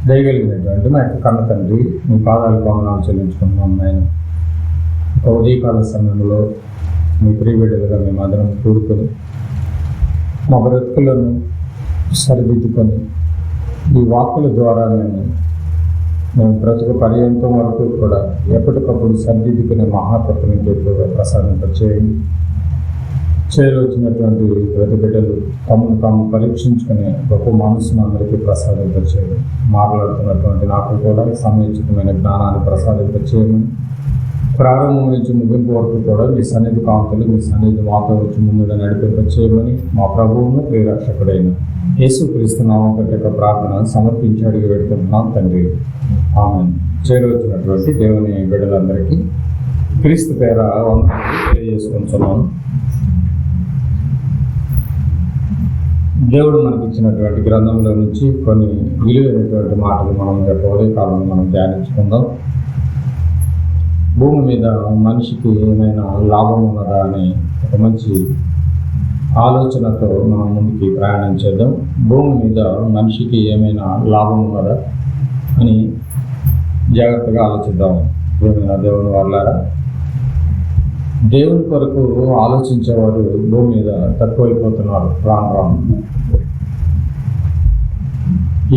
దయగలిగినటువంటి మా యొక్క కన్న తండ్రి, మీ పాదాలు వందనాలు చెల్లించుకుంటున్నాం నాయన. ఒక ఉదయకాల సమయంలో మీ ప్రియబిడ్డలుగా మేము అందరం కూడుకొని మా బ్రతుకులను సరిదిద్దుకొని ఈ వాక్కుల ద్వారా మేము బ్రతుకు పర్యంతం వరకు కూడా ఎప్పటికప్పుడు సరిదిద్దుకునే మహాకృపను ఎక్కువగా ప్రసాదింపచేయండి. చేయవచ్చినటువంటి ప్రతి బిడ్డలు తమను తాము పరీక్షించుకునే గొప్ప మనసును అందరికీ ప్రసాదింపచేయండి. మాట్లాడుతున్నటువంటి నాకు కూడా సమయోచితమైన జ్ఞానాన్ని ప్రసాదింపచేయమని, ప్రారంభం నుంచి ముగింపు వరకు కూడా మీ సన్నిధి కాంతులు, మీ సన్నిధి మాతో వచ్చి ముందుగా నడిపింపచేయమని మా ప్రభువును ప్రియరక్షకుడైన యేసుక్రీస్తు నామం యొక్క ప్రార్థన సమర్పించి అడిగి పెడుతున్నాం తండ్రి, ఆమేన్. చేరవచ్చినటువంటి దేవుని బిడ్డలందరికీ క్రీస్తు పేర వందనాలు తెలియజేసుకుంటున్నాను. దేవుడు మనకి ఇచ్చినటువంటి గ్రంథంలో నుంచి కొన్ని విలువైనటువంటి మాటలు మనం ఉదయకాలంలో మనం ధ్యానించుకుందాం. భూమి మీద మనిషికి ఏమైనా లాభం ఉన్నదా అనే ఒక మంచి ఆలోచనతో మనం ముందుకి ప్రయాణం చేద్దాం. భూమి మీద మనిషికి ఏమైనా లాభం ఉన్నదా అని జాగ్రత్తగా ఆలోచిద్దాం. ఏమైనా దేవుని వాళ్ళారా, దేవుని కొరకు ఆలోచించేవారు భూమి మీద తక్కువైపోతున్నారు రాను రాను.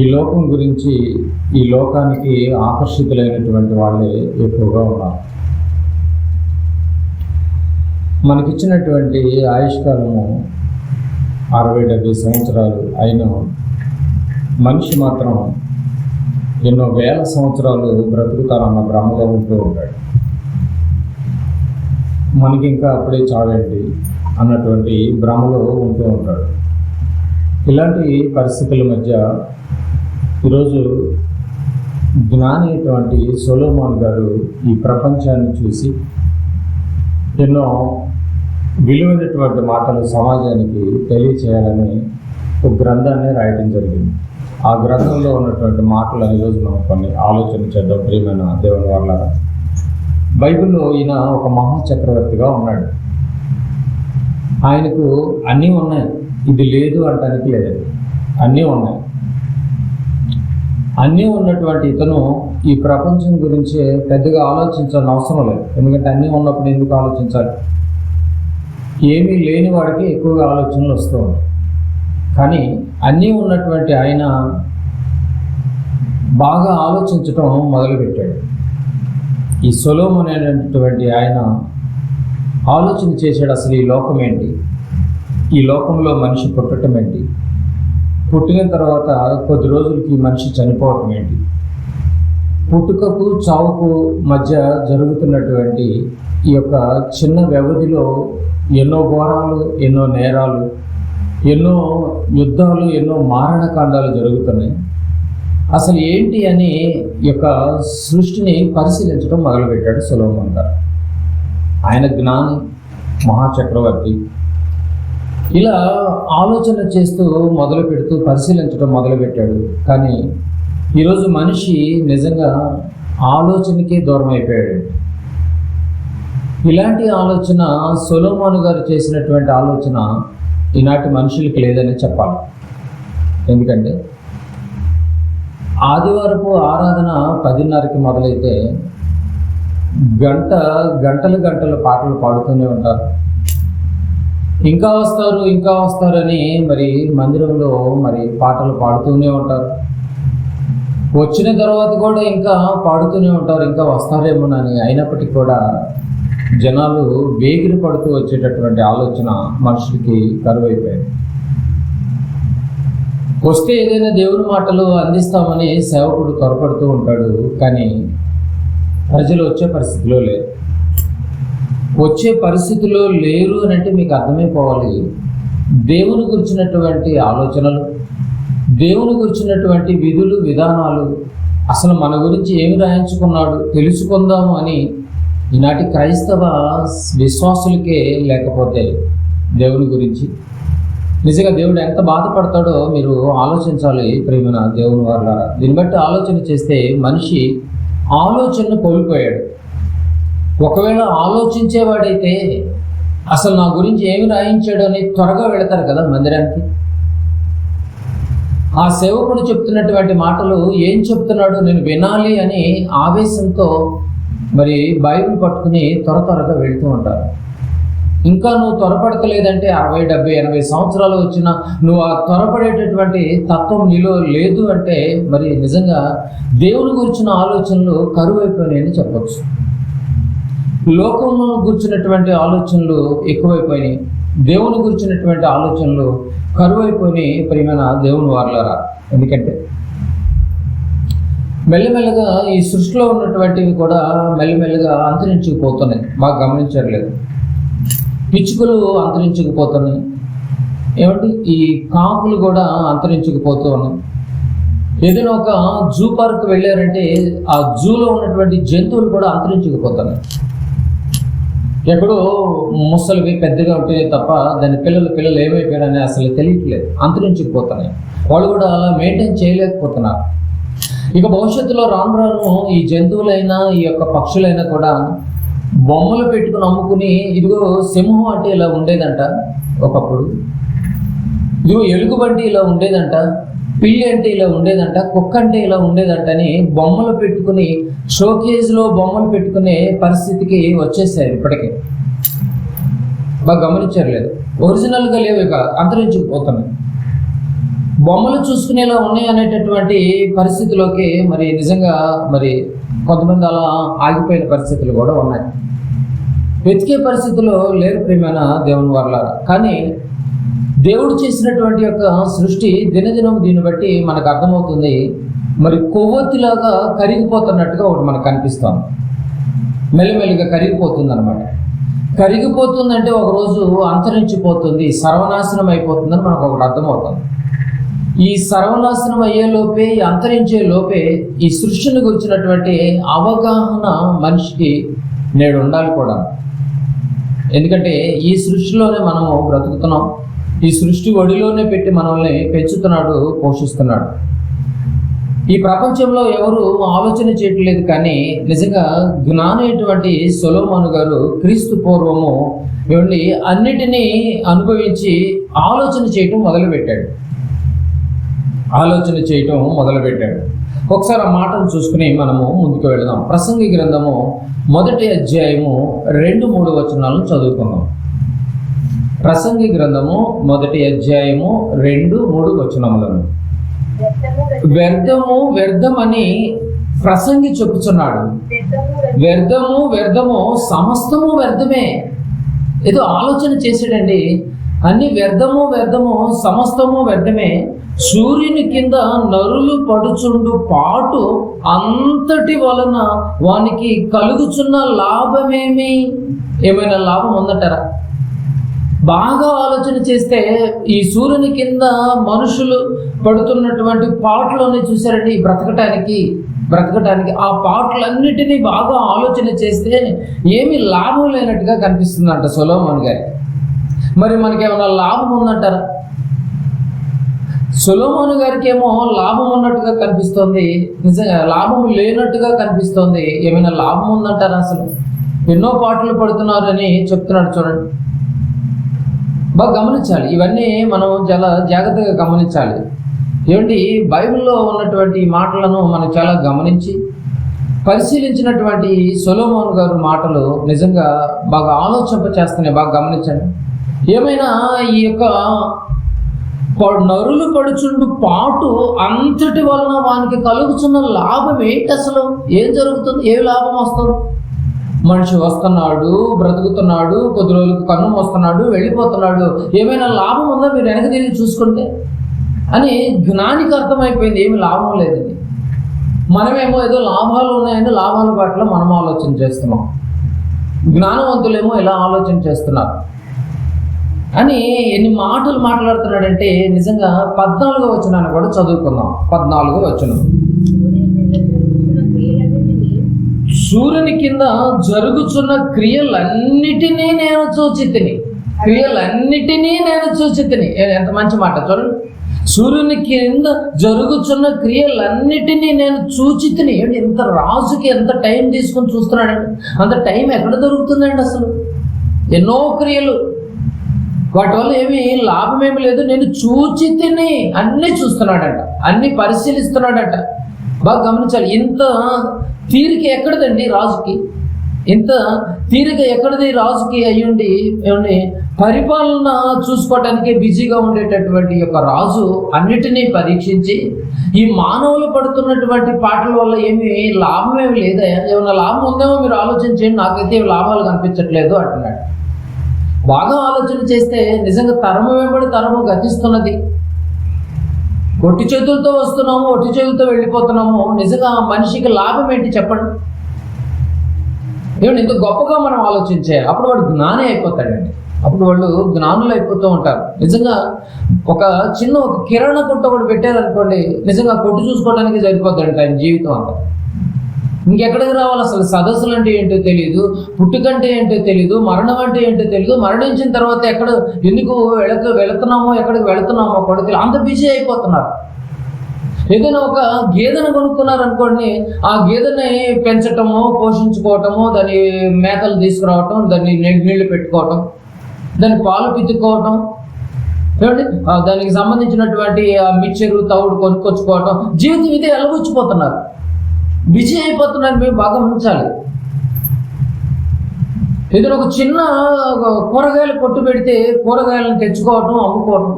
ఈ లోకం గురించి, ఈ లోకానికి ఆకర్షితులైనటువంటి వాళ్ళే ఎక్కువగా ఉన్నారు. మనకిచ్చినటువంటి ఆయుష్కాలము 60-70 సంవత్సరాలు అయిన మనిషి మాత్రం ఎన్నో వేల సంవత్సరాలు బ్రతుకుతారన్న భ్రమలో ఉంటూ ఉంటాడు. మనకి ఇంకా అప్పుడే చావేంటి అన్నటువంటి భ్రమలో ఉంటూ ఉంటాడు. ఇలాంటి పరిస్థితుల మధ్య ఈరోజు జ్ఞాని అయినటువంటి సొలొమోన్ గారు ఈ ప్రపంచాన్ని చూసి ఎన్నో విలువైనటువంటి మాటలు సమాజానికి తెలియచేయాలని ఒక గ్రంథాన్ని రాయటం జరిగింది. ఆ గ్రంథంలో ఉన్నటువంటి మాటలు ఈరోజు మనం కొన్ని ఆలోచన చేద్దాం. ప్రియమైన దేవుని వాళ్ళారా, బైబిల్లో ఈయన ఒక మహాచక్రవర్తిగా ఉన్నాడు. ఆయనకు అన్నీ ఉన్నాయి, ఇది లేదు అంటానికి లేదు, అన్నీ ఉన్నాయి. అన్నీ ఉన్నటువంటి ఇతను ఈ ప్రపంచం గురించి పెద్దగా ఆలోచించాల్సిన అవసరం లేదు. ఎందుకంటే అన్నీ ఉన్నప్పుడు ఎందుకు ఆలోచించాలి? ఏమీ లేని వాడికి ఎక్కువగా ఆలోచనలు వస్తూ ఉంటాయి. కానీ అన్నీ ఉన్నటువంటి ఆయన బాగా ఆలోచించటం మొదలుపెట్టాడు. ఈ సొలొమోన్ అనేటువంటి ఆయన ఆలోచన చేశాడు, అసలు ఈ లోకం ఏంటి, ఈ లోకంలో మనిషి పుట్టడం ఏంటి, పుట్టిన తర్వాత కొద్ది రోజులకి మనిషి చనిపోవటం ఏంటి, పుట్టుకకు చావుకు మధ్య జరుగుతున్నటువంటి ఈ యొక్క చిన్న వ్యవధిలో ఎన్నో ఘోరాలు, ఎన్నో నేరాలు, ఎన్నో యుద్ధాలు, ఎన్నో మారణకాండాలు జరుగుతున్నాయి. అసలు ఏంటి అని ఈ యొక్క సృష్టిని పరిశీలించడం మొదలుపెట్టాడు సొలొమోన్ గారు. ఆయన జ్ఞాని, మహాచక్రవర్తి. ఇలా ఆలోచన చేస్తూ మొదలు పెడుతూ పరిశీలించడం మొదలుపెట్టాడు. కానీ ఈరోజు మనిషి నిజంగా ఆలోచనకే దూరం అయిపోయాడు. ఇలాంటి ఆలోచన సొలొమోన్ గారు చేసినటువంటి ఆలోచన ఈనాటి మనుషులకి లేదని చెప్పాలి. ఎందుకంటే ఆదివారపు ఆరాధన 10:30కి మొదలైతే గంటలు పాటలు పాడుతూనే ఉంటారు. ఇంకా వస్తారని మరి మందిరంలో మరి పాటలు పాడుతూనే ఉంటారు. వచ్చిన తర్వాత కూడా ఇంకా పాడుతూనే ఉంటారు, ఇంకా వస్తారేమోనని. అయినప్పటికీ కూడా జనాలు వేగిరి పడుతూ వచ్చేటటువంటి ఆలోచన మనుషులకి కరువైపోయింది. వస్తే ఏదైనా దేవుని మాటలు అందిస్తామని సేవకుడు త్వరపడుతూ ఉంటాడు. కానీ ప్రజలు వచ్చే పరిస్థితిలో లేరు. వచ్చే పరిస్థితిలో లేరు అని అంటే మీకు అర్థమైపోవాలి, దేవుని గురించినటువంటి ఆలోచనలు, దేవుని గురించినటువంటి విధులు విధానాలు, అసలు మన గురించి ఏమి రాయించుకున్నాడు తెలుసుకుందాము అని ఈనాటి క్రైస్తవ విశ్వాసులకే లేకపోతే దేవుని గురించి నిజంగా దేవుడు ఎంత బాధపడతాడో మీరు ఆలోచించాలి. ప్రియమైన దేవుని వాళ్ళారా, దీన్ని బట్టి ఆలోచన చేస్తే మనిషి ఆలోచనను కోల్పోయాడు. ఒకవేళ ఆలోచించేవాడైతే అసలు నా గురించి ఏమి రాయించాడు అని త్వరగా వెళతారు కదా మందిరానికి. ఆ సేవకుడు చెప్తున్నటువంటి మాటలు ఏం చెప్తున్నాడు నేను వినాలి అని ఆవేశంతో మరి బైబిల్ పట్టుకుని త్వరగా వెళుతూ ఉంటారు. ఇంకా నువ్వు త్వరపడతలేదంటే 60, 70, 80 సంవత్సరాలు వచ్చినా నువ్వు ఆ త్వరపడేటటువంటి తత్వం నీలో లేదు అంటే మరి నిజంగా దేవుని గురించిన ఆలోచనలు కరువైపోయినాయని చెప్పచ్చు. లోకంలో గురించినటువంటి ఆలోచనలు ఎక్కువైపోయినాయి, దేవుని గురించినటువంటి ఆలోచనలు కరువైపోయినాయి. ప్రియమైన దేవుని వారలారా, ఎందుకంటే మెల్లమెల్లగా ఈ సృష్టిలో ఉన్నటువంటివి కూడా మెల్లమెల్లగా అంతరించుకుపోతున్నాయి. బాగా గమనించట్లేదు. పిచ్చుకలు అంతరించుకుపోతున్నాయి, ఏమంటే ఈ కాకులు కూడా అంతరించుకుపోతూ ఉన్నాయి. ఏదైనా ఒక జూ పార్క్ వెళ్ళారంటే ఆ జూలో ఉన్నటువంటి జంతువులు కూడా అంతరించుకుపోతున్నాయి. ఎక్కడో ముసలివి పెద్దగా ఉంటేనే తప్ప దాని పిల్లలు ఏమైపోయారని అసలు తెలియట్లేదు, అంతరించుకుపోతున్నాయి. వాళ్ళు కూడా అలా మెయింటైన్ చేయలేకపోతున్నారు. ఇక భవిష్యత్తులో రాను రాను ఈ జంతువులైనా ఈ యొక్క పక్షులైనా కూడా బొమ్మలు పెట్టుకుని అమ్ముకుని, ఇదిగో సింహం అంటే ఇలా ఉండేదంట ఒకప్పుడు, ఇదిగో ఎలుగుబంటి ఇలా ఉండేదంట, పిల్లి అంటే ఇలా ఉండేదంట, కుక్క అంటే ఇలా ఉండేదంట అని బొమ్మలు పెట్టుకుని షోకేజ్లో బొమ్మలు పెట్టుకునే పరిస్థితికి వచ్చేసారు. ఇప్పటికే బాగా గమనించలేదు. ఒరిజినల్గా లేవు, ఇక అంతరించుకుపోతున్నాయి. బొమ్మలు చూసుకునేలా ఉన్నాయి అనేటటువంటి పరిస్థితిలోకి మరి నిజంగా మరి కొంతమంది అలా ఆగిపోయిన పరిస్థితులు కూడా ఉన్నాయి. వెతికే పరిస్థితుల్లో లేరు ప్రియమైన దేవుని వారలారా. కానీ దేవుడు చేసినటువంటి యొక్క సృష్టి దినదినం దీన్ని బట్టి మనకు అర్థమవుతుంది. మరి కొవ్వొత్తిలాగా కరిగిపోతున్నట్టుగా ఒకటి మనకు కనిపిస్తుంది. మెల్లిమెల్లిగా కరిగిపోతుంది అనమాట. కరిగిపోతుందంటే ఒకరోజు అంతరించిపోతుంది, సర్వనాశనం అయిపోతుందని మనకు ఒకటి అర్థమవుతుంది. ఈ సర్వనాశనం అయ్యేలోపే, అంతరించే లోపే ఈ సృష్టిని గురించినటువంటి అవగాహన మనిషికి నేడు ఉండాలి కూడా. ఎందుకంటే ఈ సృష్టిలోనే మనము బ్రతుకుతున్నాం. ఈ సృష్టి ఒడిలోనే పెట్టి మనల్ని పెంచుతున్నాడు, పోషిస్తున్నాడు. ఈ ప్రపంచంలో ఎవరు ఆలోచన చేయట్లేదు. కానీ నిజంగా జ్ఞానైనటువంటి సొలొమోను గారు క్రీస్తు పూర్వము ఏమండి అన్నిటినీ అనుభవించి ఆలోచన చేయటం మొదలుపెట్టాడు. ఒకసారి ఆ మాటను చూసుకుని మనము ముందుకు వెళదాం. ప్రసంగి గ్రంథము 1వ అధ్యాయము 2-3 వచనాలను చదువుకుందాం. ప్రసంగి గ్రంథము 1వ అధ్యాయము 2-3 వచనములను. వ్యర్థమని ప్రసంగి చెప్పుచున్నాడు. వ్యర్థము సమస్తము వ్యర్థమే. ఏదో ఆలోచన చేసాడండి. అన్ని వ్యర్థము సమస్తము వ్యర్థమే. సూర్యుని కింద నరులు పడుచుండు పాటు అంతటి వలన వానికి కలుగుచున్న లాభమేమి? ఏమైనా లాభం ఉందంటారా? బాగా ఆలోచన చేస్తే ఈ సూర్యుని కింద మనుషులు పడుతున్నటువంటి పాటలోనే చూసారండి. బ్రతకటానికి ఆ పాటలన్నిటినీ బాగా ఆలోచన చేస్తే ఏమీ లాభం లేనట్టుగా కనిపిస్తుందంట సొలొమోను గారి. మరి మనకేమైనా లాభం ఉందంటారా? సొలొమోను గారికి ఏమో లాభం ఉన్నట్టుగా కనిపిస్తోంది, నిజంగా లాభం లేనట్టుగా కనిపిస్తోంది. ఏమైనా లాభం ఉందంటారా? అసలు ఎన్నో పాటలు పడుతున్నారని చెప్తున్నాడు. చూడండి, బాగా గమనించాలి. ఇవన్నీ మనం చాలా జాగ్రత్తగా గమనించాలి. ఏమండి, బైబిల్లో ఉన్నటువంటి మాటలను మనం చాలా గమనించి పరిశీలించినటువంటి సొలొమోను గారు మాటలు నిజంగా బాగా ఆలోచింపచేస్తున్నాయి. బాగా గమనించండి. ఏమైనా ఈ యొక్క నరులు పడుచుండు పాటు అంతటి వలన వానికి కలుగుతున్న లాభం ఏంటి? అసలు ఏం జరుగుతుంది? ఏ లాభం వస్తుంది? మనిషి వస్తున్నాడు, బ్రతుకుతున్నాడు, కొద్ది రోజులకు కన్ను వస్తున్నాడు, వెళ్ళిపోతున్నాడు. ఏమైనా లాభం ఉందా? మీరు వెనక తిరిగి చూసుకుంటే అని జ్ఞానికి అర్థమైపోయింది. ఏమి లాభం లేదని. మనమేమో ఏదో లాభాలు ఉన్నాయని లాభాల పట్ల మనం ఆలోచన చేస్తున్నాం. జ్ఞానవంతులేమో ఇలా ఆలోచన చేస్తున్నారు అని ఎన్ని మాటలు మాట్లాడుతున్నాడంటే నిజంగా 14వ వచనాన్ని కూడా చదువుకుందాం. 14వ వచనం. సూర్యుని కింద జరుగుతున్న క్రియలన్నిటినీ నేను చూచితిని. ఎంత మంచి మాట చూడండి. సూర్యుని కింద జరుగుతున్న క్రియలన్నిటినీ నేను చూచితిని. ఎంత రాజుకి ఎంత టైం తీసుకొని చూస్తున్నాడండి. అంత టైం ఎక్కడ దొరుకుతుందండి? అసలు ఎన్నో క్రియలు వాటి వల్ల ఏమి లాభమేమి లేదు, నేను చూచి తిని అన్నీ చూస్తున్నాడంట, అన్నీ పరిశీలిస్తున్నాడంట. బాగా గమనించాలి. ఇంత తీరిక ఎక్కడదండి రాజుకి? ఇంత తీరిక ఎక్కడిది రాజుకి అయ్యుండి ఏమండి పరిపాలన చూసుకోవటానికి బిజీగా ఉండేటటువంటి యొక్క రాజు అన్నిటినీ పరీక్షించి ఈ మానవులు పడుతున్నటువంటి పాటల వల్ల ఏమి లాభమేమి లేదా, ఏమైనా లాభం ఉందేమో మీరు ఆలోచన చేయండి, నాకైతే లాభాలు కనిపించట్లేదు అంటున్నాడు. బాగా ఆలోచన చేస్తే నిజంగా తరము వెంబడి తరము గతిస్తున్నది. ఒట్టి చేతులతో వస్తున్నాము, ఒట్టి చేతులతో వెళ్ళిపోతున్నాము. నిజంగా మనిషికి లాభం ఏంటి చెప్పండి? ఏమంటే ఇంత గొప్పగా మనం ఆలోచించాలి. అప్పుడు వాడు జ్ఞాని అయిపోతాడండి. అప్పుడు వాళ్ళు జ్ఞానులు అయిపోతూ ఉంటారు. నిజంగా ఒక కిరాణా కొట్టు ఒకటి పెట్టారనుకోండి, నిజంగా కొట్టు చూసుకోవడానికి సరిపోతాడంట ఆయన జీవితం అంతా. ఇంకెక్కడికి రావాలి? అసలు సదస్సులు అంటే ఏంటో తెలియదు, పుట్టుకంటే ఏంటో తెలియదు, మరణం అంటే ఏంటో తెలియదు, మరణించిన తర్వాత ఎందుకు వెళుతున్నామో ఎక్కడికి వెళుతున్నామో కూడా తెలియదు. అంత బిజీ అయిపోతున్నారు. ఏదైనా ఒక గేదెను కొనుక్కున్నారనుకోండి, ఆ గేదెని పెంచటము, పోషించుకోవటము, దాని మేతలు తీసుకురావటం, దాన్ని నీళ్లు పెట్టుకోవటం, దాని పాలు పితుక్కోవటం, ఏమండి దానికి సంబంధించినటువంటి మిక్చరు తవుడు కొనుక్కొచ్చుకోవటం, జీవితం ఇదే ఎలగొచ్చిపోతున్నారు, బిజీ అయిపోతున్నారు. మేము బాగా గమనించాలి. ఏదైనా ఒక చిన్న కూరగాయలు కొట్టు పెడితే కూరగాయలను తెచ్చుకోవటం, అమ్ముకోవటం,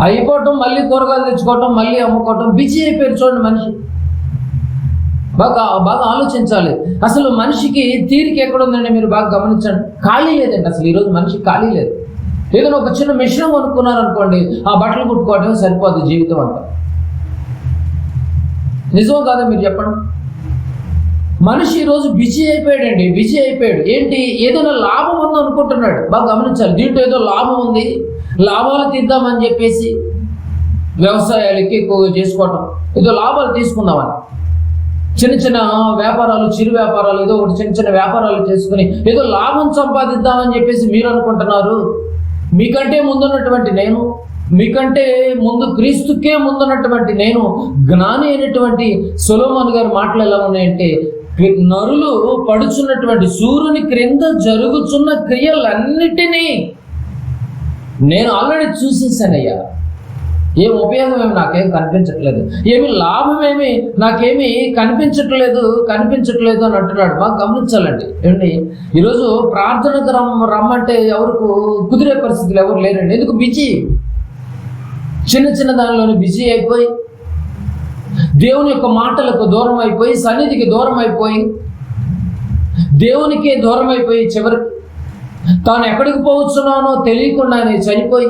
అయిపోవటం, మళ్ళీ కూరగాయలు తెచ్చుకోవటం, మళ్ళీ అమ్ముకోవటం, బిజీ అయిపోయారు చూడండి మనిషి. బాగా ఆలోచించాలి. అసలు మనిషికి తీరిక ఎక్కడుందండి? మీరు బాగా గమనించండి. ఖాళీ లేదండి అసలు. ఈరోజు మనిషికి ఖాళీ లేదు. ఏదైనా ఒక చిన్న మిషన్ కొనుక్కున్నారనుకోండి, ఆ బట్టలు కుట్టుకోవటమే సరిపోదు జీవితం అంతా. నిజం కాదా మీరు చెప్పండి? మనిషి ఈరోజు బిజీ అయిపోయాడండి, బిజీ అయిపోయాడు. ఏంటి? ఏదైనా లాభం ఉంది అనుకుంటున్నాడు. బాగా గమనించాలి. దీంట్లో ఏదో లాభం ఉంది, లాభాలు తీద్దామని చెప్పేసి వ్యవసాయాలు ఎక్కువ చేసుకోవటం, ఏదో లాభాలు తీసుకుందామని చిన్న వ్యాపారాలు, చిరు వ్యాపారాలు, ఏదో ఒకటి చిన్న వ్యాపారాలు చేసుకుని ఏదో లాభం సంపాదిద్దామని చెప్పేసి మీరు అనుకుంటున్నారు. మీకంటే ముందున్నటువంటి నేను, మీకంటే ముందు క్రీస్తుకే ముందున్నటువంటి నేను, జ్ఞాని అయినటువంటి సొలొమోను గారి మాటలు ఎలా ఉన్నాయంటే, నరులు పడుచున్నటువంటి సూర్యుని క్రింద జరుగుతున్న క్రియలన్నిటినీ నేను ఆల్రెడీ చూసేసానయ్యా. ఏం ఉపయోగం ఏమి నాకేం కనిపించట్లేదు, ఏమి లాభమేమి నాకేమీ కనిపించట్లేదు అని అంటున్నాడు. బాగా గమనించాలండి. ఏమండి ఈరోజు ప్రార్థనకు రమ్మంటే ఎవరికి కుదిరే పరిస్థితులు ఎవరు లేరండి. ఎందుకు? బిజీ. చిన్న దానిలోనే బిజీ అయిపోయి, దేవుని యొక్క మాటలకు దూరం అయిపోయి, సన్నిధికి దూరం అయిపోయి, దేవునికే దూరం అయిపోయి, చివరికి తాను ఎక్కడికి పోవచ్చున్నానో తెలియకుండానే చనిపోయి,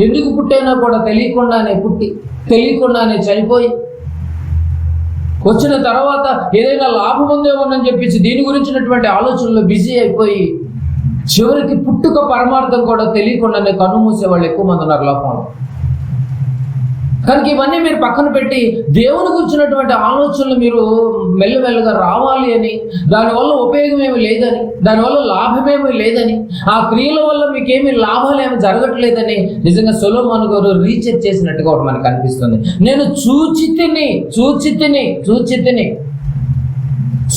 ఎందుకు పుట్టైనా కూడా తెలియకుండానే పుట్టి, తెలియకుండానే చనిపోయి, వచ్చిన తర్వాత ఏదైనా లాభం ఉందేమోనని చెప్పేసి దీని గురించినటువంటి ఆలోచనలో బిజీ అయిపోయి, చివరికి పుట్టుక పరమార్థం కూడా తెలియకుండానే కన్నుమూసే వాళ్ళు ఎక్కువ మంది ఉన్నారు లోకంలో. కనుక ఇవన్నీ మీరు పక్కన పెట్టి దేవుని గురించినటువంటి ఆలోచనలు మీరు మెల్లమెల్లగా రావాలి అని, దానివల్ల ఉపయోగం ఏమి లేదని, దానివల్ల లాభమేమీ లేదని, ఆ క్రియల వల్ల మీకేమీ లాభాలు ఏమి జరగట్లేదని నిజంగా సొలొమోను గారు రీచెక్ చేసినట్టుగా ఒకటి మనకు అనిపిస్తుంది. నేను చూచి తిని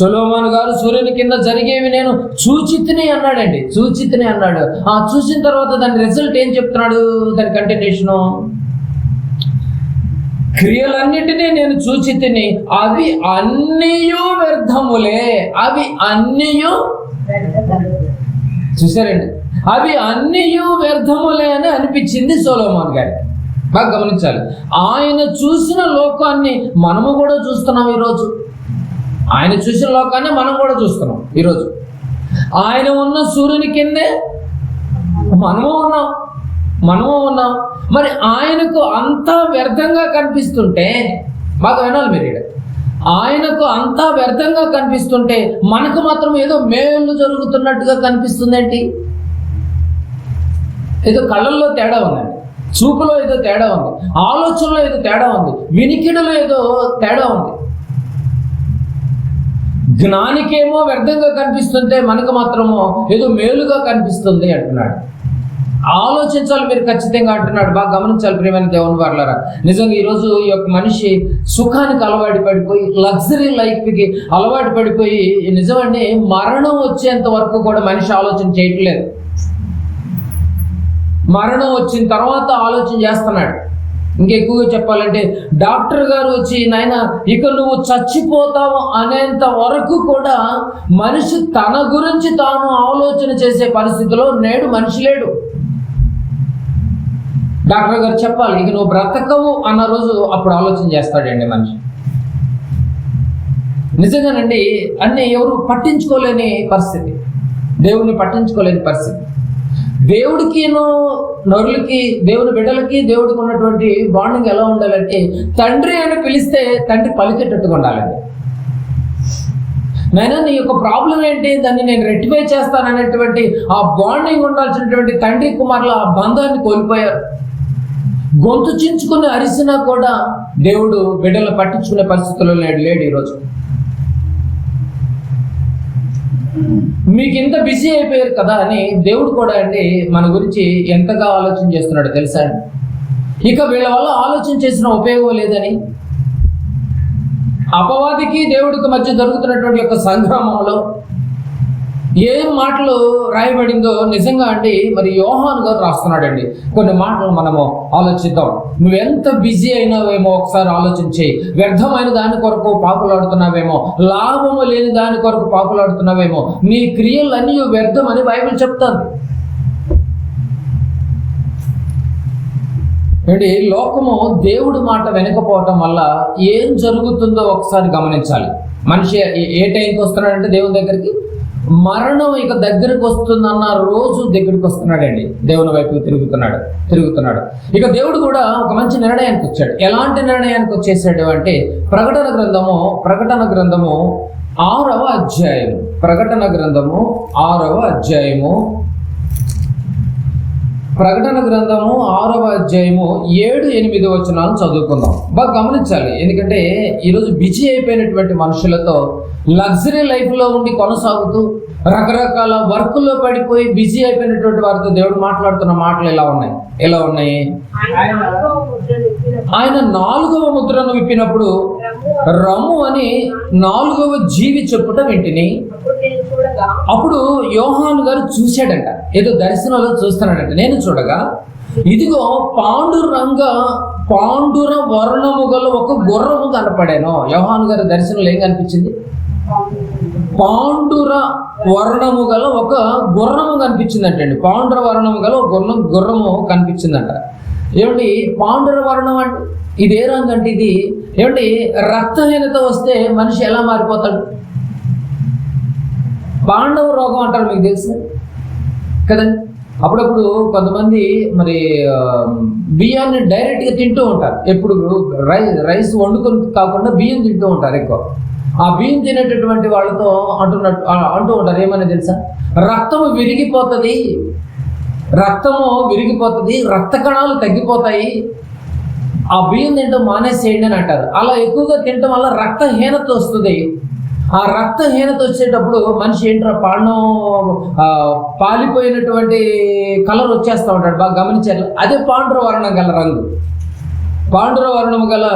సొలొమోను గారు సూర్యుని కింద జరిగేవి నేను చూచితిని అన్నాడండి. చూచితిని అన్నాడు. ఆ చూసిన తర్వాత దాని రిజల్ట్ ఏం చెప్తున్నాడు? దాని కంటిన్యూషను, క్రియలన్నిటినీ నేను చూచి తిని అవి అన్నీయు వ్యర్థములే. అవి అన్నీయు చూసారండి, అవి అన్నీయు వ్యర్థములే అని అనిపించింది సొలొమోను గారికి. బాగా గమనించాలి. ఆయన చూసిన లోకాన్ని మనము కూడా చూస్తున్నాం ఈరోజు. ఆయన చూసిన లోకాన్ని మనం కూడా చూస్తున్నాం ఈరోజు. ఆయన ఉన్న సూర్యుని కిందే మనము ఉన్నాం. మరి ఆయనకు అంతా వ్యర్థంగా కనిపిస్తుంటే, బాగా వినాలి మీరు ఇక్కడ, ఆయనకు అంతా వ్యర్థంగా కనిపిస్తుంటే మనకు మాత్రం ఏదో మేలు జరుగుతున్నట్టుగా కనిపిస్తుందేంటి? ఏదో కళ్ళల్లో తేడా ఉందండి, చూపులో ఏదో తేడా ఉంది, ఆలోచనలో ఏదో తేడా ఉంది, వినికిడిలో ఏదో తేడా ఉంది. జ్ఞానికేమో వ్యర్థంగా కనిపిస్తుంటే మనకు మాత్రమో ఏదో మేలుగా కనిపిస్తుంది అంటున్నాడు. ఆలోచించాలి మీరు ఖచ్చితంగా అంటున్నాడు. బాగా గమనించాలి ప్రియమైన దేవుని వారలారా. నిజంగా ఈరోజు ఈ యొక్క మనిషి సుఖానికి అలవాటు పడిపోయి, లగ్జరీ లైఫ్కి అలవాటు పడిపోయి, నిజమండి మరణం వచ్చేంత వరకు కూడా మనిషి ఆలోచన చేయట్లేదు. మరణం వచ్చిన తర్వాత ఆలోచన చేస్తున్నాడు. ఇంకెక్కువగా చెప్పాలంటే డాక్టర్ గారు వచ్చి నాయన ఇక నువ్వు చచ్చిపోతావు అనేంత వరకు కూడా మనిషి తన గురించి తాను ఆలోచన చేసే పరిస్థితిలో నేడు మనిషి లేడు. డాక్టర్ గారు చెప్పాలి ఇక నువ్వు బ్రతకవు అన్న రోజు అప్పుడు ఆలోచన చేస్తాడండి మనిషి. నిజంగానండి అన్నీ ఎవరు పట్టించుకోలేని పరిస్థితి, దేవుడిని పట్టించుకోలేని పరిస్థితి. దేవుడికి నరులకి, దేవుని బిడ్డలకి దేవుడికి ఉన్నటువంటి బాండింగ్ ఎలా ఉండాలంటే తండ్రి అని పిలిస్తే తండ్రి పలికేటట్టుగా ఉండాలండి. నైనా నీ యొక్క ప్రాబ్లం ఏంటి, దాన్ని నేను రెక్టిఫై చేస్తాననేటువంటి ఆ బాండింగ్ ఉండాల్సినటువంటి తండ్రి కుమారుల ఆ బంధాన్ని కోల్పోయారు. గొంతు చించుకుని అరిసినా కూడా దేవుడు బిడ్డలను పట్టించుకునే పరిస్థితుల్లో లేడు ఈరోజు. మీకు ఇంత బిజీ అయిపోయారు కదా అని దేవుడు కూడా అండి మన గురించి ఎంతగా ఆలోచన చేస్తున్నాడో తెలుసా అండి. ఇక వీళ్ళ వల్ల ఆలోచన చేసిన ఉపయోగం లేదని అపవాదికి దేవుడికి మధ్య జరుగుతున్నటువంటి యొక్క సంగ్రామంలో ఏం మాటలు రాయబడిందో నిజంగా అండి మరి యోహాను గారు రాస్తున్నాడండి. కొన్ని మాటలు మనము ఆలోచిద్దాం. నువ్వెంత బిజీ అయినావేమో ఒకసారి ఆలోచన చేయి. వ్యర్థమైన దాని కొరకు పాకులాడుతున్నావేమో, లాభము లేని దాని కొరకు పాకులాడుతున్నావేమో, నీ క్రియలన్నీ వ్యర్థమని బైబిల్ చెప్తాను. ఏంటి లోకము దేవుడి మాట వెనకపోవటం వల్ల ఏం జరుగుతుందో ఒకసారి గమనించాలి. మనిషి ఏ టైంకి వస్తున్నాడంటే దేవుని దగ్గరికి మరణం ఇక దగ్గరికి వస్తుందన్న రోజు దగ్గరికి వస్తున్నాడండి. దేవుని వైపు తిరుగుతున్నాడు. ఇక దేవుడు కూడా ఒక మంచి నిర్ణయానికి వచ్చాడు. ఎలాంటి నిర్ణయానికి వచ్చేసాడు అంటే ప్రకటన గ్రంథము 6వ అధ్యాయము, ప్రకటన గ్రంథము 6వ అధ్యాయము 7-8 వచనాలు చదువుకుందాం. బాగా గమనించాలి, ఎందుకంటే ఈరోజు బిజీ అయిపోయినటువంటి మనుషులతో లగ్జరీ లైఫ్లో ఉండి కొనసాగుతూ రకరకాల వర్కుల్లో పడిపోయి బిజీ అయిపోయినటువంటి వారితో దేవుడు మాట్లాడుతున్న మాటలు ఎలా ఉన్నాయి. ఆయన 4వ ముద్రను విప్పినప్పుడు రమ్ము అని 4వ జీవి చెప్పుట వింటిని. అప్పుడు యోహాను గారు చూశాడంట, ఏదో దర్శనంలో చూస్తున్నాడంట. నేను చూడగా ఇదిగో పాండుర వర్ణము గల ఒక గుర్రము కనపడాను. యోహాను గారి దర్శనంలో ఏం కనిపించింది? పాండుర వర్ణము గల ఒక గుర్రము కనిపించిందంటండి. పాండుర వర్ణము గల ఒక గుర్రము కనిపించిందంట. ఏమండి పాండుర వర్ణం అంటే ఇది ఏ రంగు అంటే ఇది ఏమండి రక్తహీనత వస్తే మనిషి ఎలా మారిపోతాడు? పాండవ రోగం అంటారు, మీకు తెలుసు కదండి. అప్పుడప్పుడు కొంతమంది మరి బియ్యాన్ని డైరెక్ట్గా తింటూ ఉంటారు. ఎప్పుడు రైస్ వండుకొని కాకుండా బియ్యం తింటూ ఉంటారు ఎక్కువ. ఆ బియ్యం తినేటటువంటి వాళ్ళతో అంటూ ఉంటారు ఏమని తెలుసా? రక్తము విరిగిపోతుంది, రక్త కణాలు తగ్గిపోతాయి, ఆ బియ్యం తింటూ మానేసేయండి అని అంటారు. అలా ఎక్కువగా తినటం వల్ల రక్తహీనత వస్తుంది. ఆ రక్తహీనత వచ్చేటప్పుడు మనిషి ఏంట్రా పాలిపోయినటువంటి కలర్ వచ్చేస్తూ ఉంటాడు. బాగా గమనించారు. అదే పాండుర వర్ణం గల రంగు. పాండుర వర్ణము గల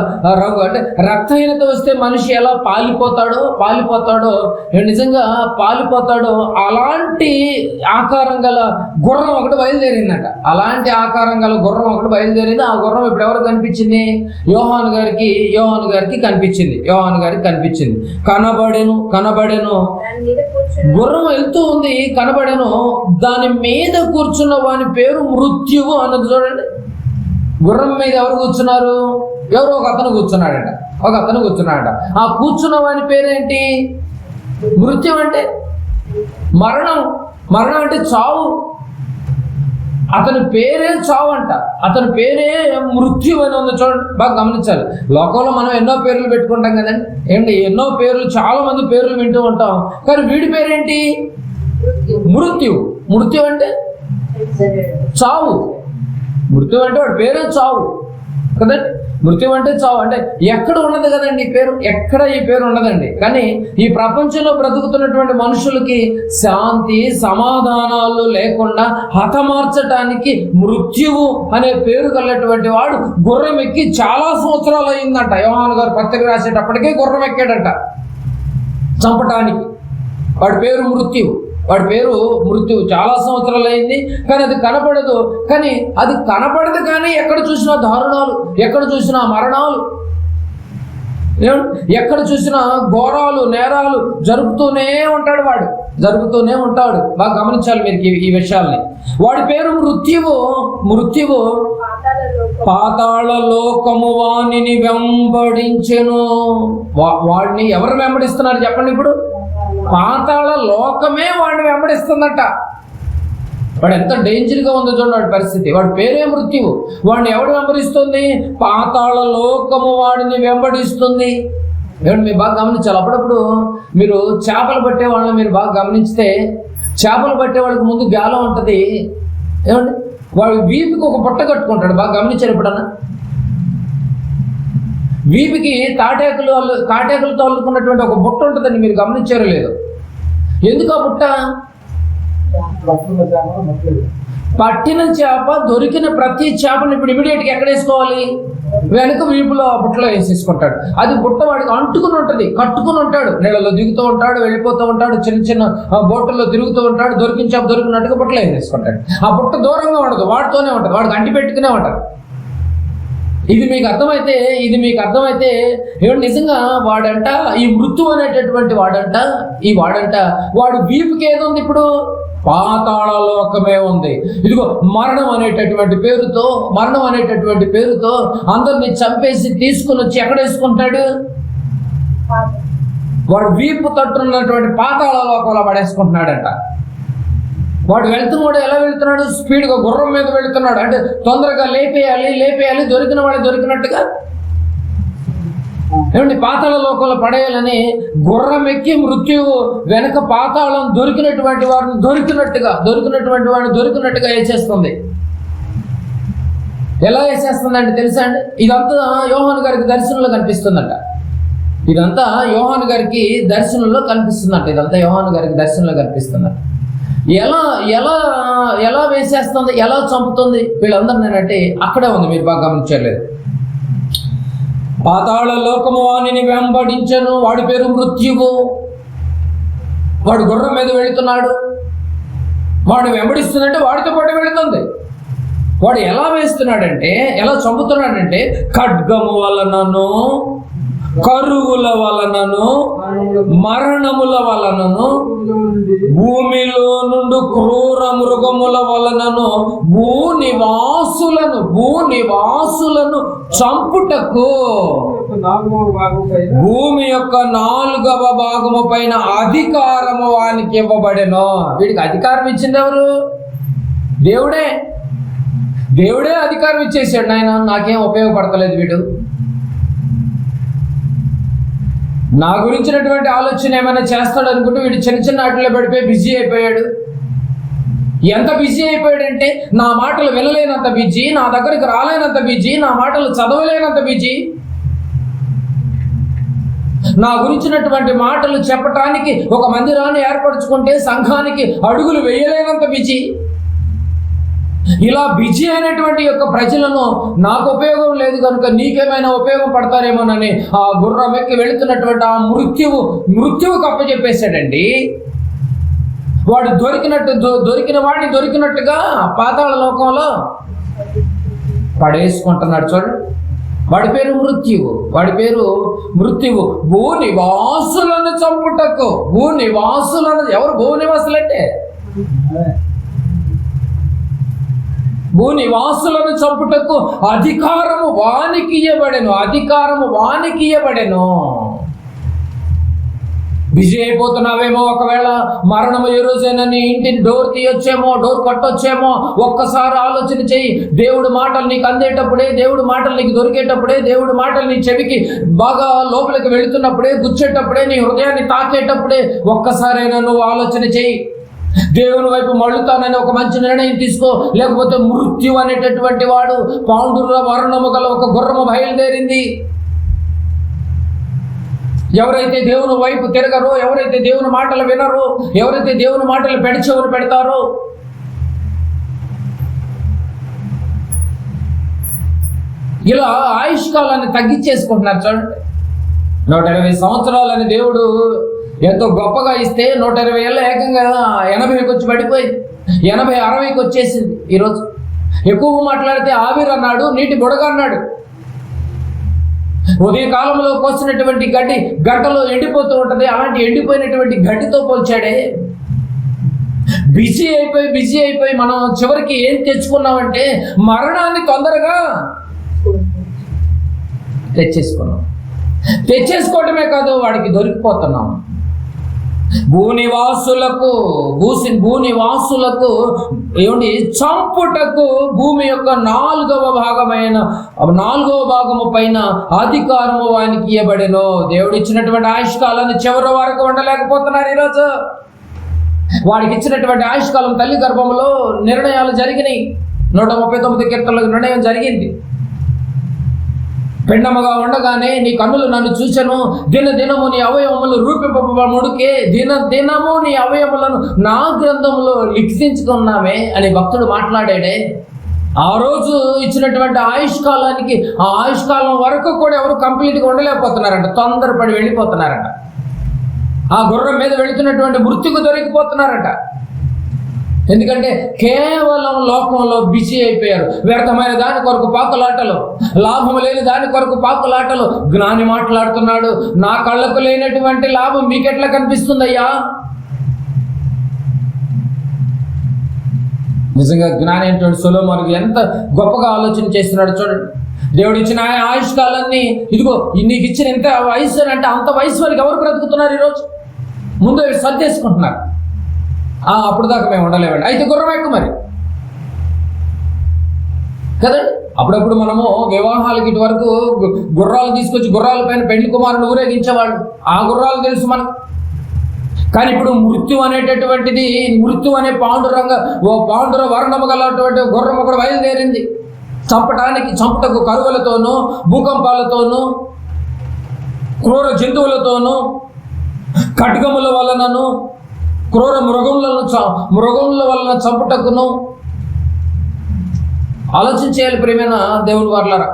రంగు అంటే రక్తహీనత వస్తే మనిషి ఎలా పాలిపోతాడో నిజంగా పాలిపోతాడో అలాంటి ఆకారం గల గుర్రం ఒకటి బయలుదేరిందట. అలాంటి ఆకారం గల గుర్రం ఒకటి బయలుదేరింది. ఆ గుర్రం ఇప్పుడు ఎవరికి కనిపించింది? యోహాను గారికి కనిపించింది. కనబడెను గుర్రం వెళ్తూ ఉంది, కనబడెను. దాని మీద కూర్చున్న వాని పేరు మృత్యువు అన్నది. చూడండి, గుర్రం మీద ఎవరు కూర్చున్నారు? ఎవరో ఒక అతను కూర్చున్నాడట. ఆ కూర్చున్న వాని పేరేంటి? మృత్యు అంటే మరణం అంటే చావు. అతని పేరే చావు అంట, అతని పేరే మృత్యు అని ఉంది. చూడండి, బాగా గమనించాలి. లోకంలో మనం ఎన్నో పేర్లు పెట్టుకుంటాం కదండి. ఏంటి ఎన్నో పేర్లు, చాలా మంది పేర్లు వింటూ ఉంటాం. కానీ వీడి పేరేంటి? మృత్యు అంటే చావు. మృత్యు అంటే వాడి పేరే చావు కదండి. మృత్యు అంటే చావు అంటే ఎక్కడ ఉన్నది కదండి ఈ పేరు, ఎక్కడ ఈ పేరు ఉండదండి. కానీ ఈ ప్రపంచంలో బ్రతుకుతున్నటువంటి మనుషులకి శాంతి సమాధానాలు లేకుండా హతమార్చడానికి మృత్యువు అనే పేరు కలిగినటువంటి వాడు గుర్రం ఎక్కి చాలా సంవత్సరాలు అయిందంట. యోహాను గారు పత్రిక రాసేటప్పటికే గుర్రం ఎక్కాడంట చంపటానికి. వాడి పేరు మృత్యువు. వాడి పేరు మృత్యువు. చాలా సంవత్సరాలు అయింది కానీ అది కనపడదు. కానీ అది కనపడదు కానీ ఎక్కడ చూసినా దారుణాలు, ఎక్కడ చూసినా మరణాలు, ఎక్కడ చూసినా ఘోరాలు, నేరాలు జరుపుతూనే ఉంటాడు. వాడు జరుపుతూనే ఉంటాడు. బాగా గమనించాలి మీరు ఈ విషయాల్ని. వాడి పేరు మృత్యువు. మృత్యువు పాతాళ లోకము వాణిని వెంబడించెను. వాడిని ఎవరు వెంబడిస్తున్నారు చెప్పండి? ఇప్పుడు పాతాళ లోకమే వాడిని వెంబడిస్తుందట. వాడు ఎంత డేంజర్గా ఉందో చూడండి వాడి పరిస్థితి. వాడి పేరే మృత్యువు. వాడిని ఎవడు వెంబడిస్తుంది? పాతాళ లోకము వాడిని వెంబడిస్తుంది. ఏమంటే మీరు బాగా గమనించాలి. అప్పుడప్పుడు మీరు చేపలు పట్టే వాళ్ళని మీరు బాగా గమనిస్తే, చేపలు పట్టే వాళ్ళకి ముందు గాలం ఉంటుంది. ఏమండి వాడు వీపుకి ఒక బుట్ట కట్టుకుంటాడు. బాగా గమనించారు ఎప్పుడన్నా? వీపుకి తాటేకులతో అల్లుకున్నటువంటి ఒక బుట్ట ఉంటుందని మీరు గమనించారో లేదు? ఎందుకు ఆ బుట్ట? పట్టిన చేప, దొరికిన ప్రతి చేపను ఇప్పుడు ఇమీడియట్గా ఎక్కడ వేసుకోవాలి? వెనక వీపులో ఆ బుట్టలో వేసేసుకుంటాడు. అది బుట్ట వాడికి అంటుకుని ఉంటుంది, కట్టుకుని ఉంటాడు. నీళ్ళలో దిగుతూ ఉంటాడు, వెళ్ళిపోతూ ఉంటాడు, చిన్న చిన్న బోట్లలో తిరుగుతూ ఉంటాడు. దొరికిన చేప దొరికినట్టుగా బుట్టలో వేసేసుకుంటాడు. ఆ బుట్ట దూరంగా ఉండదు, వాడితోనే ఉంటుంది, వాడికి అంటి పెట్టుకునే ఉంటాడు. ఇది మీకు అర్థమైతే ఏమంటే నిజంగా వాడంట ఈ మృత్యు అనేటటువంటి వాడంట వాడు వీపుకి ఏది ఉంది? ఇప్పుడు పాతాళ లోకమే ఉంది. ఇదిగో మరణం అనేటటువంటి పేరుతో అందరిని చంపేసి తీసుకుని వచ్చి ఎక్కడ వేసుకుంటాడు? వాడు వీపు తట్టున్నటువంటి పాతాళ లోకంలో పడేసుకుంటున్నాడంట. వాడు వెళ్తున్నాడు. ఎలా వెళ్తున్నాడు? స్పీడ్గా గుర్రం మీద వెళ్తున్నాడు. అంటే తొందరగా లేపేయాలి, దొరికిన వాడు దొరికినట్టుగా. ఏమండి పాతాళ లోకంలో పడేయాలని గుర్రం ఎక్కి మృత్యువు వెనక పాతాళం దొరికినటువంటి వాడిని దొరికినట్టుగా వేసేస్తుంది. ఎలా వేసేస్తుందంటే తెలుసా అండి? ఇదంతా యోహాను గారికి దర్శనంలో కనిపిస్తుందంట. ఎలా వేసేస్తుంది, ఎలా చంపుతుంది వీళ్ళందరినీ అంటే అక్కడే ఉంది. మీరు బాగా గమనించలేదు. పాతాళ లోకము వాణిని వెంబడించెను. వాడి పేరు మృత్యువు. వాడు గుర్రం మీద వెళుతున్నాడు. వాడు వెంబడిస్తుందంటే వాడితో పాటు వెళుతుంది. వాడు ఎలా చంపుతున్నాడంటే ఖడ్గము వలనను, కరువుల వలనను, మరణముల వలనను, భూమిలో నుండి క్రూర మృగముల వలనను భూనివాసులను చంపుటకు భూమి యొక్క 4వ భాగము పైన అధికారము వానికి ఇవ్వబడెను. వీడికి అధికారం ఇచ్చింది ఎవరు? దేవుడే అధికారం ఇచ్చేసాడు. నాయన నాకేం ఉపయోగపడతలేదు, వీడు నా గురించినటువంటి ఆలోచన ఏమైనా చేస్తాడు అనుకుంటూ వీడు చిన్న ఆటల్లో పడిపోయి బిజీ అయిపోయాడు. ఎంత బిజీ అయిపోయాడంటే నా మాటలు వినలేనంత బిజీ, నా దగ్గరికి రాలేనంత బిజీ, నా మాటలు చదవలేనంత బిజీ, నా గురించినటువంటి మాటలు చెప్పటానికి ఒక మందిరాన్ని ఏర్పరచుకుంటే సంఘానికి అడుగులు వేయలేనంత బిజీ. ఇలా బిజీ అయినటువంటి యొక్క ప్రజలను నాకు ఉపయోగం లేదు కనుక నీకేమైనా ఉపయోగం పడతారేమోనని ఆ గుర్రం ఎక్కి వెళుతున్నటువంటి ఆ మృత్యువుకు అప్పచెప్పేశాడండి. వాడు దొరికిన వాడిని దొరికినట్టుగా పాతాళ లోకంలో పడేసుకుంటున్నాడు. చూడండి, వాడి పేరు మృత్యువు. భూనివాసులను చంపుటకు. ఎవరు భూనివాసులంటే? భూనివాసులను చంపుటకు అధికారము వానికి ఇయ్యబడెను. బిజీ అయిపోతున్నావేమో, ఒకవేళ మరణము ఏ రోజైనా నీ ఇంటిని డోర్ కొట్టొచ్చేమో. ఒక్కసారి ఆలోచన చెయ్యి. దేవుడి మాటలు నీకు అందేటప్పుడే, దేవుడి మాటలు నీకు దొరికేటప్పుడే, దేవుడి మాటలు నీ చెవికి బాగా లోపలికి వెళుతున్నప్పుడే, గుచ్చేటప్పుడే, నీ హృదయాన్ని తాకేటప్పుడే ఒక్కసారైనా నువ్వు ఆలోచన చెయ్యి. దేవుని వైపు మళ్ళుతానని ఒక మంచి నిర్ణయం తీసుకో. లేకపోతే మృత్యు అనేటటువంటి వాడు పాండుర వర్ణము గల ఒక గుర్రము బయలుదేరింది. ఎవరైతే దేవుని వైపు తిరగరో, ఎవరైతే దేవుని మాటలు వినరో, ఎవరైతే దేవుని మాటలు పెడచెవులు పెడతారో, ఇలా ఆయుష్కాలాన్ని తగ్గించేసుకుంటున్నారు. చూడండి, 120 సంవత్సరాలని దేవుడు ఎంతో గొప్పగా ఇస్తే 120 ఏళ్ళ ఏకంగా 80కి వచ్చి పడిపోయింది, 80, 60కి వచ్చేసింది. ఈరోజు ఎక్కువ మాట్లాడితే ఆవిరి అన్నాడు, నీటి బుడగ అన్నాడు. ఉదయ కాలంలో కోసినటువంటి గడ్డి గంటలో ఎండిపోతూ ఉంటుంది, అలాంటి ఎండిపోయినటువంటి గడ్డితో పోల్చాడే. బిజీ అయిపోయి మనం చివరికి ఏం తెచ్చుకున్నామంటే మరణాన్ని తొందరగా తెచ్చేసుకోవటమే కాదు, వాడికి దొరికిపోతున్నాం. భూనివాసులకు ఏమండి చంపుటకు భూమి యొక్క 4వ భాగము పైన అధికారము వానికి ఇవ్వబడెను. దేవుడు ఇచ్చినటువంటి ఆయుష్కాలాన్ని చివరి వరకు ఉండలేకపోతున్నారు ఈరోజు. వాడికి ఇచ్చినటువంటి ఆయుష్కాలం తల్లి గర్భంలో నిర్ణయాలు జరిగినాయి. 139 కీర్తనలకు నిర్ణయం జరిగింది. పిండముగా ఉండగానే నీ కన్నులు నన్ను చూచెను, దినము నీ అవయవములు రూపింపబడుకే, దినము నీ అవయవములను నా గ్రంథములో లిఖించుకున్నామే అని భక్తుడు మాట్లాడాడే. ఆ రోజు ఇచ్చినటువంటి ఆయుష్కాలానికి, ఆ ఆయుష్కాలం వరకు కూడా ఎవరు కంప్లీట్గా ఉండలేకపోతున్నారంట, తొందరపడి వెళ్ళిపోతున్నారంట. ఆ గుర్రం మీద వెళుతున్నటువంటి మృత్యుకు దొరికిపోతున్నారట. ఎందుకంటే కేవలం లోకంలో బిజీ అయిపోయారు. వ్యర్థమైన దాని కొరకు పాకులాటలు, లాభం లేని దాని కొరకు పాకులాటలు. జ్ఞాని మాట్లాడుతున్నాడు, నా కళ్ళకు లేనటువంటి లాభం మీకెట్లా కనిపిస్తుందయ్యా? నిజంగా జ్ఞాని ఏంటంటే సొలొమోను ఎంత గొప్పగా ఆలోచన చేస్తున్నాడు చూడండి. దేవుడు ఇచ్చిన ఆయుష్కాలన్నీ, ఇదిగో నీకు ఇచ్చిన ఎంత వయసు అంటే అంత వయసు వాళ్ళకి ఎవరు బ్రతుకుతున్నారు ఈరోజు? ముందు సర్దేసుకుంటున్నారు. అప్పుడు దాకా మేము ఉండలేమండి, అయితే గుర్రం ఎక్కువ మరి కదండి. అప్పుడప్పుడు మనము వివాహాలకి ఇటు వరకు గుర్రాలు తీసుకొచ్చి గుర్రాల పైన పెళ్లి కుమారులు ఊరేగించేవాళ్ళు, ఆ గుర్రాలు తెలుసు మనకు. కానీ ఇప్పుడు మృత్యు అనేటటువంటిది, మృత్యు అనే పాండుర వర్ణము గలటువంటి గుర్రం ఒకటి బయలుదేరింది. చంపుటకు కరువులతోనూ, భూకంపాలతోనూ, క్రూర జంతువులతోనూ, ఖడ్గముల వలనను, క్రూర మృగముల వలన చంపుటకును. ఆలోచించేయాలి ప్రియమైన దేవుని వారలారా.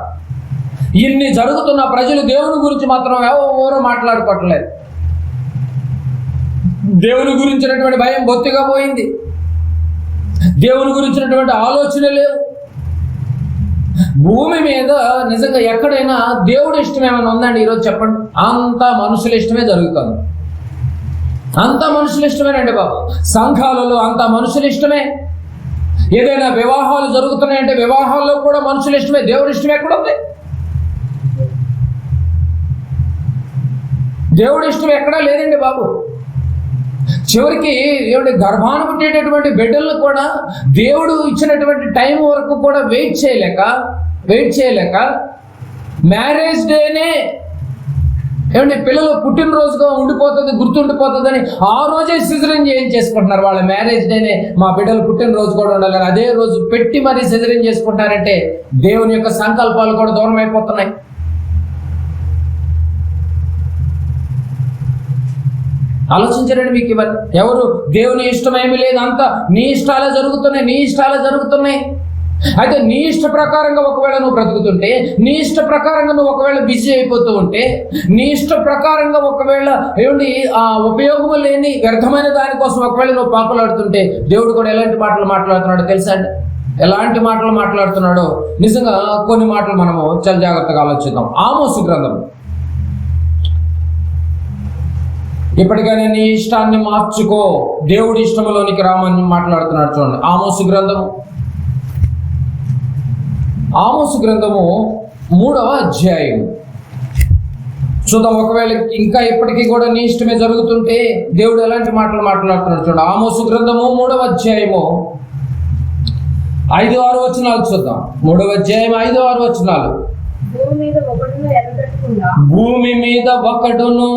ఇన్ని జరుగుతున్న ప్రజలు దేవుని గురించి మాత్రం ఎవరూ మాట్లాడుకోవట్లేదు. దేవుని గురించినటువంటి భయం బొత్తిగా పోయింది, దేవుని గురించినటువంటి ఆలోచన లేవు. భూమి మీద నిజంగా ఎక్కడైనా దేవుడి ఇష్టం ఏమైనా ఉందండి ఈరోజు చెప్పండి? అంతా మనుషుల ఇష్టమే జరుగుతుంది. అంతా మనుషుల ఇష్టమేనండి బాబు. సంఘాలలో అంతా మనుషుల ఇష్టమే. ఏదైనా వివాహాలు జరుగుతున్నాయంటే వివాహాల్లో కూడా మనుషుల ఇష్టమే. దేవుడి ఇష్టం ఎక్కడ ఉంది? దేవుడి ఇష్టం ఎక్కడా లేదండి బాబు. చివరికి ఏమిటి, గర్భాన్ని పుట్టేటటువంటి బిడ్డలను కూడా దేవుడు ఇచ్చినటువంటి టైం వరకు కూడా వెయిట్ చేయలేక మ్యారేజ్ డేనే ఏమంటే పిల్లలు పుట్టినరోజుగా గుర్తుండిపోతుందని ఆ రోజే సిజరీన్ చేసుకుంటున్నారు. వాళ్ళ మ్యారేజ్ డేనే మా బిడ్డలు పుట్టినరోజు కూడా ఉండాలని అదే రోజు పెట్టి మరీ సిజరీన్ చేసుకుంటారంటే దేవుని యొక్క సంకల్పాలు కూడా దూరం అయిపోతున్నాయి. ఆలోచించండి. మీకు ఇవన్నీ ఎవరు దేవుని ఇష్టం ఏమీ లేదు, అంతా నీ ఇష్టాలే జరుగుతున్నాయి. అయితే నీ ఇష్ట ప్రకారంగా ఒకవేళ నువ్వు బ్రతుకుతుంటే, నీ ఇష్ట ప్రకారంగా నువ్వు ఒకవేళ బిజీ అయిపోతూ ఉంటే, నీ ఇష్ట ప్రకారంగా ఒకవేళ ఏమిటి ఉపయోగం లేని వ్యర్థమైన దానికోసం ఒకవేళ నువ్వు పాకులాడుతుంటే, దేవుడు కూడా ఎలాంటి మాటలు మాట్లాడుతున్నాడో తెలుసా అండి? ఎలాంటి మాటలు మాట్లాడుతున్నాడో నిజంగా కొన్ని మాటలు మనము చాలా జాగ్రత్తగా ఆలోచిద్దాం. ఆమోసు గ్రంథం, ఇప్పటికైనా నీ ఇష్టాన్ని మార్చుకో, దేవుడి ఇష్టంలోనికి రామని మాట్లాడుతున్నాడు చూడండి. ఆమోసు గ్రంథము 3వ అధ్యాయం చూద్దాం. ఒకవేళ ఇంకా ఇప్పటికీ కూడా నీ ఇష్టమే జరుగుతుంటే దేవుడు ఎలాంటి మాటలు మాట్లాడుతున్నాడు చూడండి. ఆమోసు గ్రంథము 3వ అధ్యాయము 5-6 వచనాలు చూద్దాం. 3వ అధ్యాయం 5-6 వచనాలు. భూమి మీద ఒకడును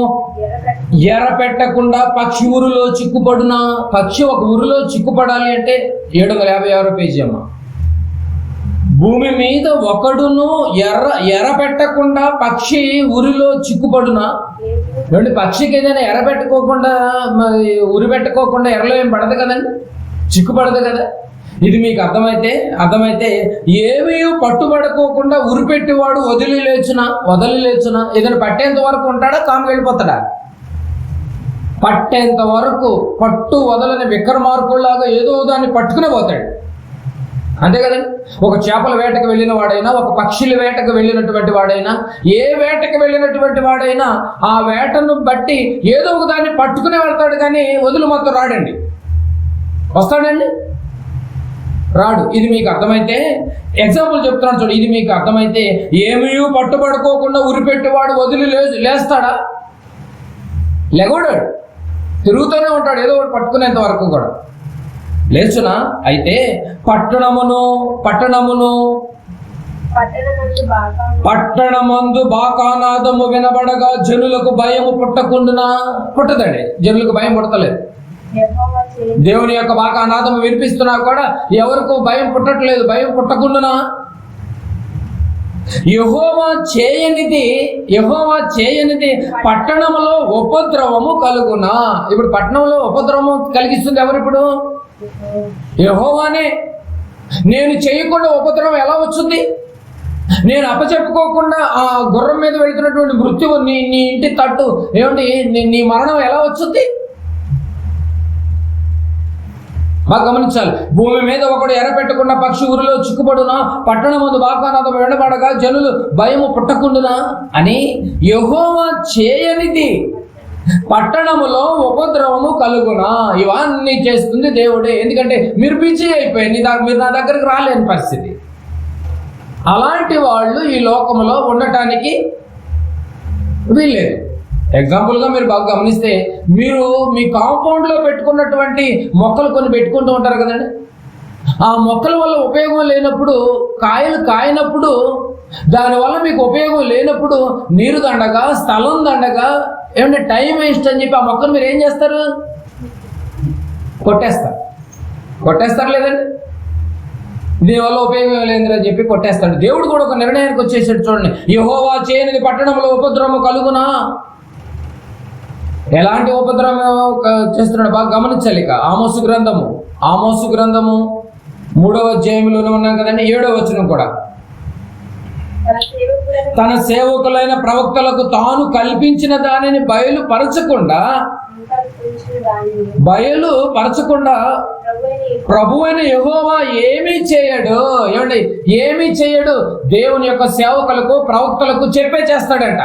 ఎరపెట్టకుండా పక్షి ఊరులో చిక్కుపడునా. పక్షి ఒక ఊరిలో చిక్కుపడాలి అంటే 756 పేజీ అమ్మ. భూమి మీద ఒకడును ఎరపెట్టకుండా పక్షి ఊరిలో చిక్కుపడునా. ఏమంటే పక్షికి ఏదైనా ఎరపెట్టుకోకుండా ఉరి పెట్టుకోకుండా ఎరలో ఏం పడదు కదండి, చిక్కుపడదు కదా. ఇది మీకు అర్థమైతే ఏమీ పట్టుబడుకోకుండా ఉరిపెట్టేవాడు వదిలి లేచునా ఏదైనా పట్టేంత వరకు ఉంటాడా, కాము వెళ్ళిపోతాడా? పట్టేంత వరకు పట్టు వదలని విక్రమార్కుల్లాగా ఏదో దాన్ని పట్టుకునే పోతాడు. అంతే కదండి. ఒక చేపల వేటకు వెళ్ళిన వాడైనా, ఒక పక్షుల వేటకు వెళ్ళినటువంటి వాడైనా, ఏ వేటకు వెళ్ళినటువంటి వాడైనా ఆ వేటను బట్టి ఏదో ఒక దాన్ని పట్టుకునే వెళ్తాడు, కానీ వదులు మొత్తం రాడండి. వస్తాడండి? రాడు. ఇది మీకు అర్థమైతే, ఎగ్జాంపుల్ చెప్తున్నాను చూడు, ఇది మీకు అర్థమైతే ఏమీ పట్టుబడుకోకుండా ఉరిపెట్టేవాడు వదిలి లేస్తాడా? లెగోడాడు, తిరుగుతూనే ఉంటాడు ఏదో ఒకటి పట్టుకునేంత వరకు కూడా. లేచునా? అయితే పట్టణమందు బాకానాదము వినబడగా జనులకు భయము పుట్టకుండునా? పుట్టదండి. జనులకు భయం పుట్టలేదు. దేవుని యొక్క బాకానాదము వినిపిస్తున్నా కూడా ఎవరికి భయం పుట్టట్లేదు. భయం పుట్టకుండునా? యెహోవా చేయనిది పట్టణంలో ఉపద్రవము కలుగునా? ఇప్పుడు పట్టణంలో ఉపద్రవము కలిగిస్తుంది ఎవరు? ఇప్పుడు యెహోవానే. నేను చేయకుండా ఉపద్రవం ఎలా వచ్చింది? నేను అప్పచెప్పుకోకుండా ఆ గుర్రం మీద వెళుతున్నటువంటి మృత్యువు నీ ఇంటి తట్టు ఏమండి నీ మరణం ఎలా వచ్చింది? బాగా గమనించాలి. భూమి మీద ఒకడు ఎరపెట్టకుండా పక్షి ఊరిలో చిక్కుపడునా? పట్టణం ముందు బాకానాదం వినబడగా జనులు భయము పుట్టకుండునా అని యెహోవా చేయనిది పట్టణములో ఉపద్రవము కలుగునా? ఇవన్నీ చేస్తుంది దేవుడే. ఎందుకంటే మీరు బిజీ అయిపోయింది, మీరు నా దగ్గరికి రాలేని పరిస్థితి. అలాంటి వాళ్ళు ఈ లోకంలో ఉండటానికి వీల్లేదు. ఎగ్జాంపుల్గా మీరు బాగా గమనిస్తే, మీరు మీ కాంపౌండ్లో పెట్టుకున్నటువంటి మొక్కలు కొన్ని పెట్టుకుంటూ ఉంటారు కదండి. ఆ మొక్కల వల్ల ఉపయోగం లేనప్పుడు, కాయలు కాయనప్పుడు, దానివల్ల మీకు ఉపయోగం లేనప్పుడు, నీరు దండగా, స్థలం దండగా, ఏమంటే టైం వేస్ట్ అని చెప్పి ఆ మొక్కను మీరు ఏం చేస్తారు? కొట్టేస్తారు లేదండి. దీనివల్ల ఉపయోగం లేదని చెప్పి కొట్టేస్తాడు. దేవుడు కూడా ఒక నిర్ణయానికి వచ్చేసాడు. చూడండి, యెహోవా చేయనిది పట్టణంలో ఉపద్రవము కలుగునా? ఎలాంటి ఉపద్రవం చేస్తున్నాడు బాగా గమనించాలి. ఇక ఆమోసు గ్రంథము 3వ అధ్యాయంలోనే ఉన్నాం కదండి, 7వ వచనం కూడా. తన సేవకులైన ప్రవక్తలకు తాను కల్పించిన దానిని బయలుపరచకుండా ప్రభువైన యెహోవా ఏమీ చేయడు. ఏమండి, ఏమీ చేయడు. దేవుని యొక్క సేవకులకు ప్రవక్తలకు చేస్తాడంట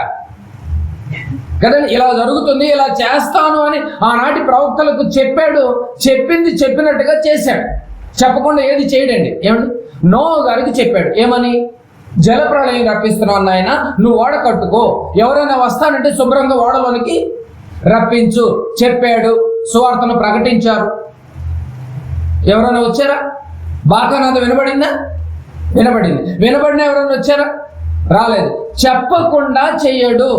కదండి. ఇలా జరుగుతుంది, ఇలా చేస్తాను అని ఆనాటి ప్రవక్తలకు చెప్పాడు. చెప్పింది చెప్పినట్టుగా చేశాడు. చెప్పకుండా ఏది చేయడండి. ఏమండి, నోవహు గారికి చెప్పాడు. ఏమని? జలప్రళయం రప్పిస్తున్నావు నాయన, నువ్వు ఓడ కట్టుకో, ఎవరైనా వస్తానంటే శుభ్రంగా ఓడలోనికి రప్పించు చెప్పాడు. సువార్తను ప్రకటించారు. ఎవరైనా వచ్చారా? బాకానాదం వినబడిందా? వినబడినా ఎవరైనా వచ్చారా? రాలేదు. చెప్పకుండా చెయ్యడు,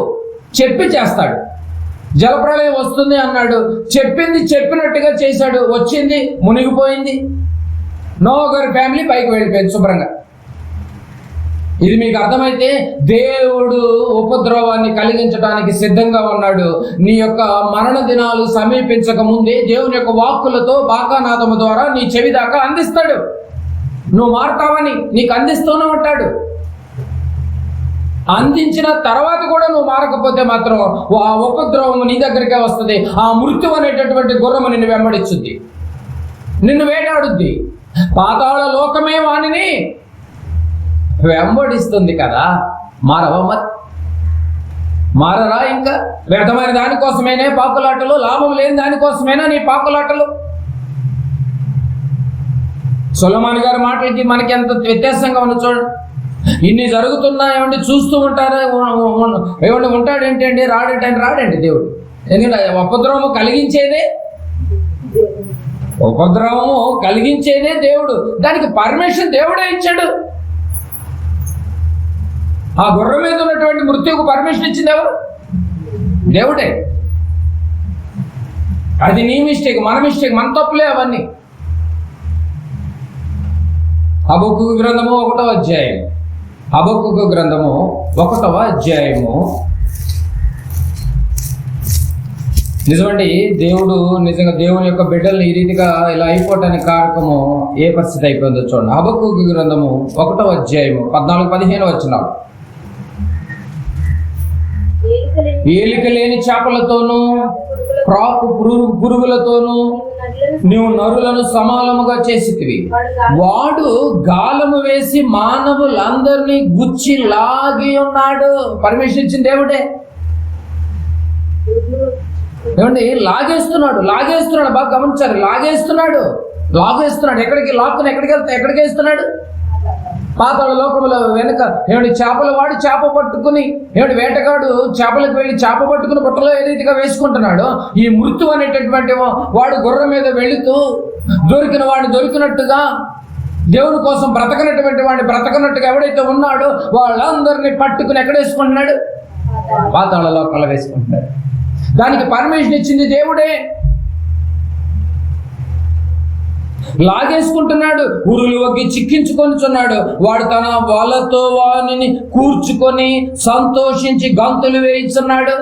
చెప్పి చేస్తాడు. జలప్రళయం వస్తుంది అన్నాడు, చెప్పింది చెప్పినట్టుగా చేశాడు. వచ్చింది, మునిగిపోయింది. నోవహు గారి ఫ్యామిలీ పైకి వెళ్ళిపోయింది శుభ్రంగా. ఇది మీకు అర్థమైతే దేవుడు ఉపద్రవాన్ని కలిగించడానికి సిద్ధంగా ఉన్నాడు. నీ యొక్క మరణ దినాలు సమీపించక ముందే దేవుని యొక్క వాక్కులతో బాకానాదము ద్వారా నీ చెవి దాకా అందిస్తాడు. నువ్వు మారుతావని నీకు అందిస్తూనే ఉంటాడు. అందించిన తర్వాత కూడా నువ్వు మారకపోతే మాత్రం ఆ ఉపద్రవము నీ దగ్గరికే వస్తుంది. ఆ మృత్యు అనేటటువంటి గుర్రము నిన్ను వెంబడించుద్ది, నిన్ను వేటాడుద్ది. పాతాళ లోకమే వానిని వెంబడిస్తుంది కదా. మారరా? ఇంకా వ్యర్థమైన దానికోసమేనే పాకులాటలు, లాభం లేని దానికోసమేనా నీ పాకులాటలు? సొలొమోను గారి మాటలకి మనకి ఎంత వ్యత్యాసంగా ఉంది చూడండి. ఇన్ని జరుగుతున్నా ఏమంటే చూస్తూ ఉంటారా? ఏమంటే ఉంటాడేంటండి, రాడండి దేవుడు. ఎందుకంటే ఉపద్రవము కలిగించేదే దేవుడు. దానికి పర్మిషన్ దేవుడే ఇచ్చాడు. ఆ గుర్రం మీద ఉన్నటువంటి మృత్యువుకు పర్మిషన్ ఇచ్చింది ఎవరు? దేవుడే. అది నీ మిస్టేక్, మన మిస్టేక్, మన తప్పులే అవన్నీ. హబక్కూకు గ్రంథము 1వ అధ్యాయం. హబక్కూకు గ్రంథము 1వ అధ్యాయము. నిజమండి, నిజంగా దేవుని యొక్క బిడ్డల్ని ఈ రీతిగా ఇలా అయిపోవటానికి కారకము ఏ పరిస్థితి అయిపోయిందో చూడండి. హబక్కూకు గ్రంథము 1వ అధ్యాయము 14-15 వచనాలు. ఏలిక లేని చేపలతోనూ ప్రాకు పురుగులతోనూ నీవు నరులను సమానముగా చేసితివి. వాడు గాలము వేసి మానవులందరినీ గుచ్చి లాగి ఉన్నాడు. పర్మిషన్ ఇచ్చిన దేవుడే. ఏమండి, లాగేస్తున్నాడు. బాగా గమనించారు. లాగేస్తున్నాడు. ఎక్కడికి వేస్తున్నాడు? పాతాళ లోకముల వెనుక. ఏమిటి, చేపలు వాడు చేప పట్టుకుని, వేటగాడు చేపలకు వెళ్ళి చేప పట్టుకుని బుట్టలో ఏ రీతిగా వేసుకుంటున్నాడు, ఈ మృత్యు అనేటటువంటి వాడు గుర్రం మీద వెళుతూ దొరికిన వాడిని దొరికినట్టుగా, దేవుని కోసం బ్రతకనటువంటి వాడిని బ్రతకనట్టుగా ఎవడైతే ఉన్నాడో వాళ్ళందరినీ పట్టుకుని ఎక్కడ వేసుకుంటున్నాడు? పాతాళ లోకంలో వేసుకుంటున్నాడు. దానికి పర్మిషన్ ఇచ్చింది దేవుడే. లాగేసుకుంటున్నాడు. ఉరులు వగ్గి చిక్కించుకొనిచున్నాడు. వాడు తన వలతో వానిని కూర్చుకొని సంతోషించి గంతులు వేయిస్తున్నాడు.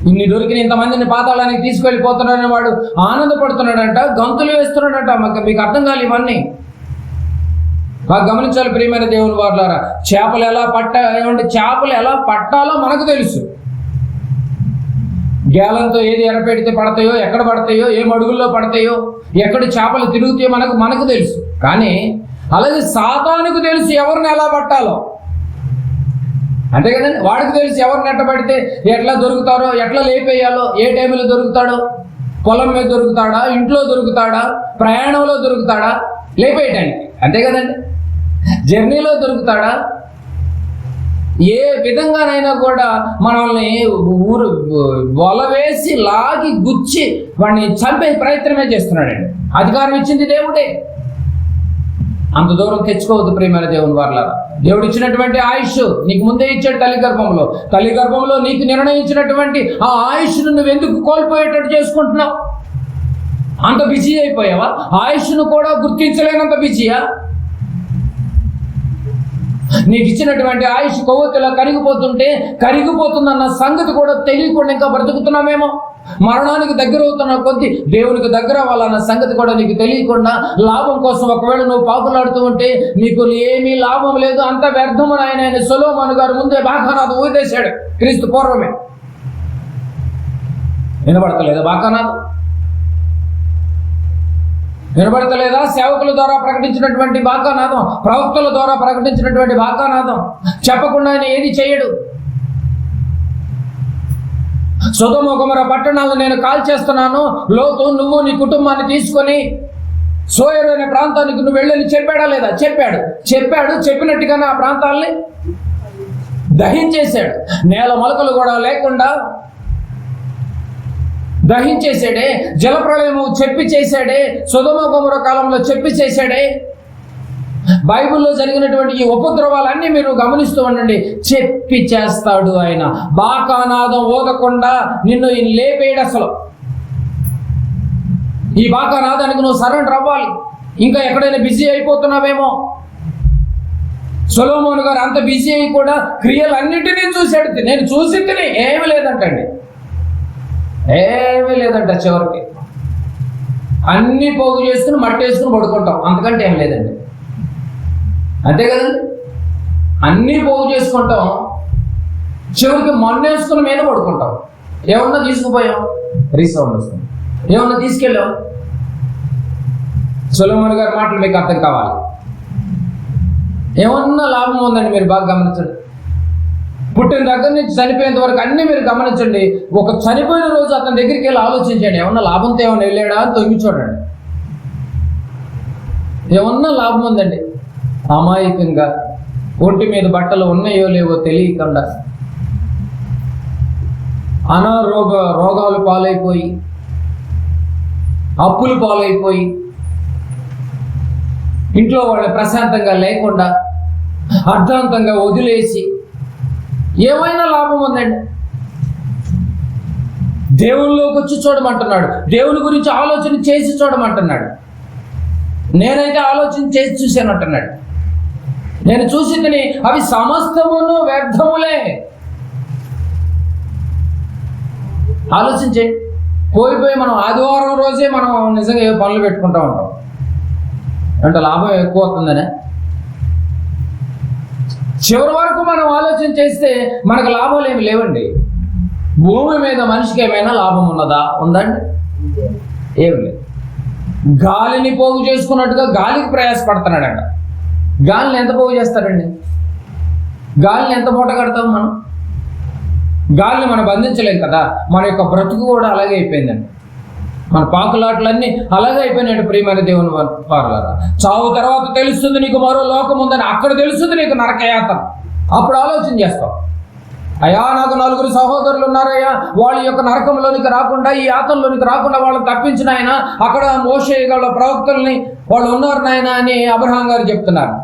ఇన్ని దొరికిన ఇంతమందిని పాతాళానికి తీసుకెళ్ళిపోతున్నాడని వాడు ఆనందపడుతున్నాడంట, గంతులు వేస్తున్నాడంట. మీకు అర్థం కాదు ఇవన్నీ. బాగా గమనించాలి ప్రియమైన దేవుని వారులారా. చేపలు ఎలా పట్టాలో మనకు తెలుసు. గేలంతో ఏది ఎరపెడితే పడతాయో, ఎక్కడ పడతాయో, ఏ మడుగుల్లో పడతాయో, ఎక్కడ చేపలు తిరుగుతాయో మనకు తెలుసు. కానీ అలాగే సాతానుకు తెలుసు ఎవరిని ఎలా పట్టాలో. అంతే కదండి. వాడికి తెలుసు ఎవరిని ఎట్టబడితే ఎట్లా దొరుకుతారో, ఎట్లా లేపేయాలో, ఏ టైంలో దొరుకుతాడో. పొలం మీద దొరుకుతాడా, ఇంట్లో దొరుకుతాడా, ప్రయాణంలో దొరుకుతాడా, లేపేయటానికి. అంతే కదండి. జర్నీలో దొరుకుతాడా, ఏ విధంగానైనా కూడా మనల్ని వల వేసి లాగి గుచ్చి వాడిని చంపే ప్రయత్నమే చేస్తున్నాడండి. అధికారం ఇచ్చింది దేవుడే. అంత దూరం తెచ్చుకోవద్దు ప్రియమైన దేవుని వారులారా. దేవుడు ఇచ్చినటువంటి ఆయుష్ నీకు ముందే ఇచ్చాడు తల్లి గర్భంలో నీకు నిర్ణయించినటువంటి ఆ ఆయుష్ను నువ్వు ఎందుకు కోల్పోయేటట్టు చేసుకుంటున్నావు? అంత బిజీ అయిపోయావా? ఆయుష్ను కూడా గుర్తించలేనంత బిజీయా? నీకు ఇచ్చినటువంటి ఆయుష్ కొవ్వొత్తిలో కరిగిపోతుందన్న సంగతి కూడా తెలియకుండా ఇంకా బ్రతుకుతున్నామేమో. మరణానికి దగ్గర అవుతున్న కొద్ది దేవునికి దగ్గర అవ్వాలన్న సంగతి కూడా నీకు తెలియకుండా లాభం కోసం ఒకవేళ నువ్వు పాకులాడుతూ ఉంటే నీకు ఏమీ లాభం లేదు, అంత వ్యర్థమని ఆయన సొలొమోను గారు ముందే బాకానాథం ఊదేశాడు. క్రీస్తు పూర్వమే. వినబడతలేదా బాకానాథం? వినబడతలేదా? సేవకుల ద్వారా ప్రకటించినటువంటి బాకానాదం, ప్రవక్తల ద్వారా ప్రకటించినటువంటి బాకానాదం. చెప్పకుండా ఆయన ఏది చేయడు. సొదొమ గొమొర్రా పట్టణాలను నేను కాల్చేస్తున్నాను, లోతు నువ్వు నీ కుటుంబాన్ని తీసుకొని సోయరు అనే ప్రాంతానికి నువ్వు వెళ్ళని చెప్పాడా లేదా? చెప్పాడు. చెప్పినట్టుగానే ఆ ప్రాంతాలని దహించేశాడు. నేల మొలకలు కూడా లేకుండా దహించేశాడే. జలప్రళయము చెప్పి చేశాడే. సొదొమ గొమొర్రా కాలంలో చెప్పి చేశాడే. బైబిల్లో జరిగినటువంటి ఈ ఉపద్రవాలన్నీ మీరు గమనిస్తూ ఉండండి. చెప్పి చేస్తాడు ఆయన. బాకానాదం ఊదకుండా నిన్ను లేపేయడు అసలు. ఈ బాకానాదానికి నువ్వు సరెండర్ అవ్వాలి. ఇంకా ఎక్కడైనా బిజీ అయిపోతున్నావేమో. సొలొమోను గారు అంత బిజీ అయి కూడా క్రియలన్నింటినీ చూశాడు. నేను చూసి తిని ఏమీ లేదంట. చివరికి అన్నీ పోగు చేసుకుని మట్టి వేసుకుని పడుకుంటాం, అంతకంటే ఏం లేదండి. అంతే కదండి. అన్నీ పోగు చేసుకుంటాం, చివరికి మన్ను వేసుకుని మీద పడుకుంటాం. ఏమన్నా తీసుకుపోయాం, రీసౌండ్ వస్తుంది. ఏమన్నా తీసుకెళ్ళాం. సొలొమోను గారి మాటలు మీకు అర్థం కావాలి. ఏమన్నా లాభం ఉందండి? మీరు బాగా గమనించండి. పుట్టిన దగ్గర నుంచి చనిపోయేంత వరకు అన్నీ మీరు గమనించండి. ఒక చనిపోయిన రోజు అతని దగ్గరికి వెళ్ళి ఆలోచించండి. ఏమన్నా లాభంతో ఏమన్నా వెళ్ళాడా అని తొంగి చూడండి. ఏమన్నా లాభం ఉందండి? అమాయకంగా ఒంటి మీద బట్టలు ఉన్నాయో లేవో తెలియకుండా రోగాలు పాలైపోయి, అప్పులు పాలైపోయి, ఇంట్లో వాళ్ళని ప్రశాంతంగా లేకుండా అర్ధాంతంగా వదిలేసి ఏమైనా లాభం ఉందండి? దేవుళ్ళలోకి వచ్చి చూడమంటున్నాడు. దేవుని గురించి ఆలోచన చేసి చూడమంటున్నాడు. నేనైతే ఆలోచన చేసి చూశాను అంటున్నాడు. నేను చూసి తిని అవి సమస్తమును వ్యర్థములే. ఆలోచించే పోయిపోయి మనం ఆదివారం రోజే మనం నిజంగా ఏ పనులు పెట్టుకుంటూ ఉంటాం అంటే లాభం ఎక్కువ అవుతుందనే. చివరి వరకు మనం ఆలోచన చేస్తే మనకు లాభాలు ఏమి లేవండి. భూమి మీద మనిషికి ఏమైనా లాభం ఉన్నదా? ఉందండి? ఏం లేదు. గాలిని పోగు చేసుకున్నట్టుగా గాలికి ప్రయాసపడుతున్నాడంట. గాలిని ఎంత పోగు చేస్తారండి? గాలిని ఎంత మూట కడతాం మనం? గాలిని మనం బంధించలేం కదా. మన యొక్క బ్రతుకు కూడా అలాగే అయిపోయిందండి. మన పాకులాట్లన్నీ అలాగే అయిపోయినాడు. ప్రియమైన దేవుని వారలారా, చావు తర్వాత తెలుస్తుంది నీకు మరో లోకం ఉందని. అక్కడ తెలుస్తుంది నీకు నరకయాతన. అప్పుడు ఆలోచన చేస్తావు, అయ్యా నాకు 4 సహోదరులు ఉన్నారయ్యా, వాళ్ళ యొక్క నరకంలోనికి రాకుండా, ఈ యాతనలోనికి రాకుండా వాళ్ళని తప్పించిన ఆయన. అక్కడ మోషే వాళ్ళ ప్రవక్తల్ని వాళ్ళు ఉన్నారు నాయన అని అబ్రహాం గారు చెప్తున్నారు.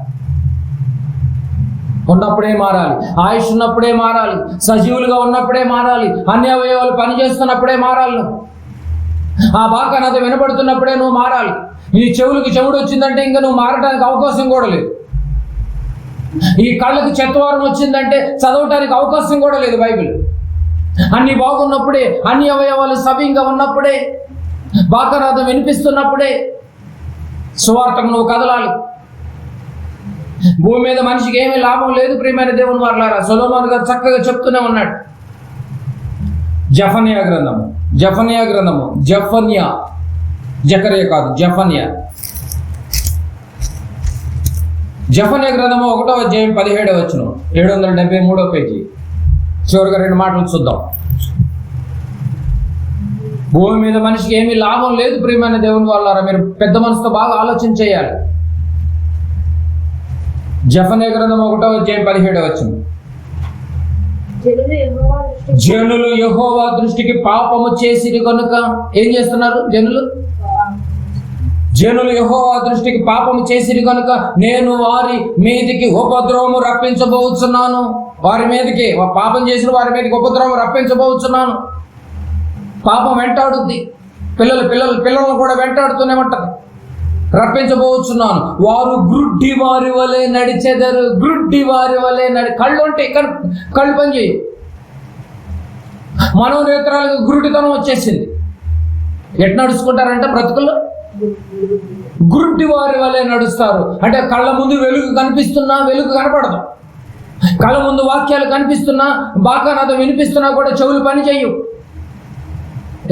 ఉన్నప్పుడే మారాలి, ఆయుష్ ఉన్నప్పుడే మారాలి, సజీవులుగా ఉన్నప్పుడే మారాలి, అన్ని అవయవాలు పనిచేస్తున్నప్పుడే మారాలి. ఆ బాకానాథ వినపడుతున్నప్పుడే నువ్వు మారాలి. నీ చెవులకి చెవుడు వచ్చిందంటే ఇంకా నువ్వు మారడానికి అవకాశం కూడా లేదు. ఈ కళ్ళకి చెత్తవారం వచ్చిందంటే చదవటానికి అవకాశం కూడా లేదు. బైబిల్ అన్ని బాగున్నప్పుడే, అన్ని అవయవాలు సవ్యంగా ఉన్నప్పుడే, బాకానాథం వినిపిస్తున్నప్పుడే సువార్తకు నువ్వు కదలాలి. భూమి మీద మనిషికి ఏమీ లాభం లేదు. ప్రియమైన దేవుని వారలారా, సొలొమోను గారు చక్కగా చెప్తూనే ఉన్నాడు. జఫన్యా గ్రంథము, జకర్యా కాదు, జఫన్యా గ్రంథము 1వ అధ్యాయం 17వ వచనం, 773వ పేజీ. చివరిగా 2 మాటలు చూద్దాం. భూమి మీద మనిషికి ఏమీ లాభం లేదు. ప్రియమైన దేవుని వారలారా, మీరు పెద్ద మనసుతో బాగా ఆలోచన చేయాలి. జఫన్యా గ్రంథం 1వ అధ్యాయం 17వ వచనం. జనులు యెహోవా దృష్టికి పాపము చేసిరి కనుక ఏం చేస్తున్నారు? జనులు యెహోవా దృష్టికి పాపము చేసిరి కనుక నేను వారి మీదికి ఉపద్రవము రప్పించబోతున్నాను. వారి మీదకి, పాపం చేసిన వారి మీదకి ఉపద్రవం రప్పించబోతున్నాను. పాపం వెంటాడుద్ది. పిల్లలను కూడా వెంటాడుతూనే ఉంటది. రప్పించబోతున్నాను. వారు గ్రుడ్డి వారి వలె నడిచెదరు. కళ్ళు అంటే కళ్ళు పని చేయి. మనోనేత్రాలకు గురుడితనం వచ్చేసింది. ఎట్ నడుచుకుంటారంటే బ్రతుకుల్లో గురుడి వారి వలె నడుస్తారు. అంటే కళ్ళ ముందు వెలుగు కనిపిస్తున్నా వెలుగు కనపడదు. కళ్ళ ముందు వాక్యాలు కనిపిస్తున్నా, బాకానాథం వినిపిస్తున్నా కూడా చెవులు పని చేయవు.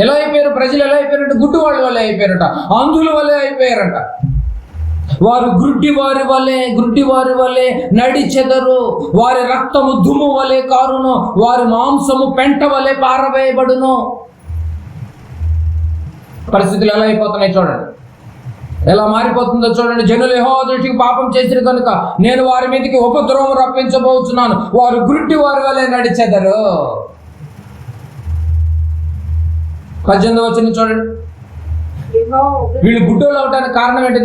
ఎలా అయిపోయారు ప్రజలు? ఎలా అయిపోయారంటే గుడ్డి వాళ్ళ వల్లే అయిపోయారట, అంధుల వల్లే అయిపోయారంట. వారు గుడ్డి వారి వలె నడిచెదరు. వారి రక్తము దుమ్ము వలె కారును, వారి మాంసము పెంట వలె పారవేయబడును. పరిస్థితులు ఎలా అయిపోతున్నాయి చూడండి, ఎలా మారిపోతుందో చూడండి. జనులు యెహోవా దృష్టికి పాపం చేసిరు కనుక నేను వారి మీదకి ఉపద్రవం రప్పించబోతున్నాను. వారు గుడ్డి వారి వలె నడిచెదరు. 18వ వచనం చూడండి. వీళ్ళు గుడ్డోళ్ళు అవటానికి కారణం ఏంటో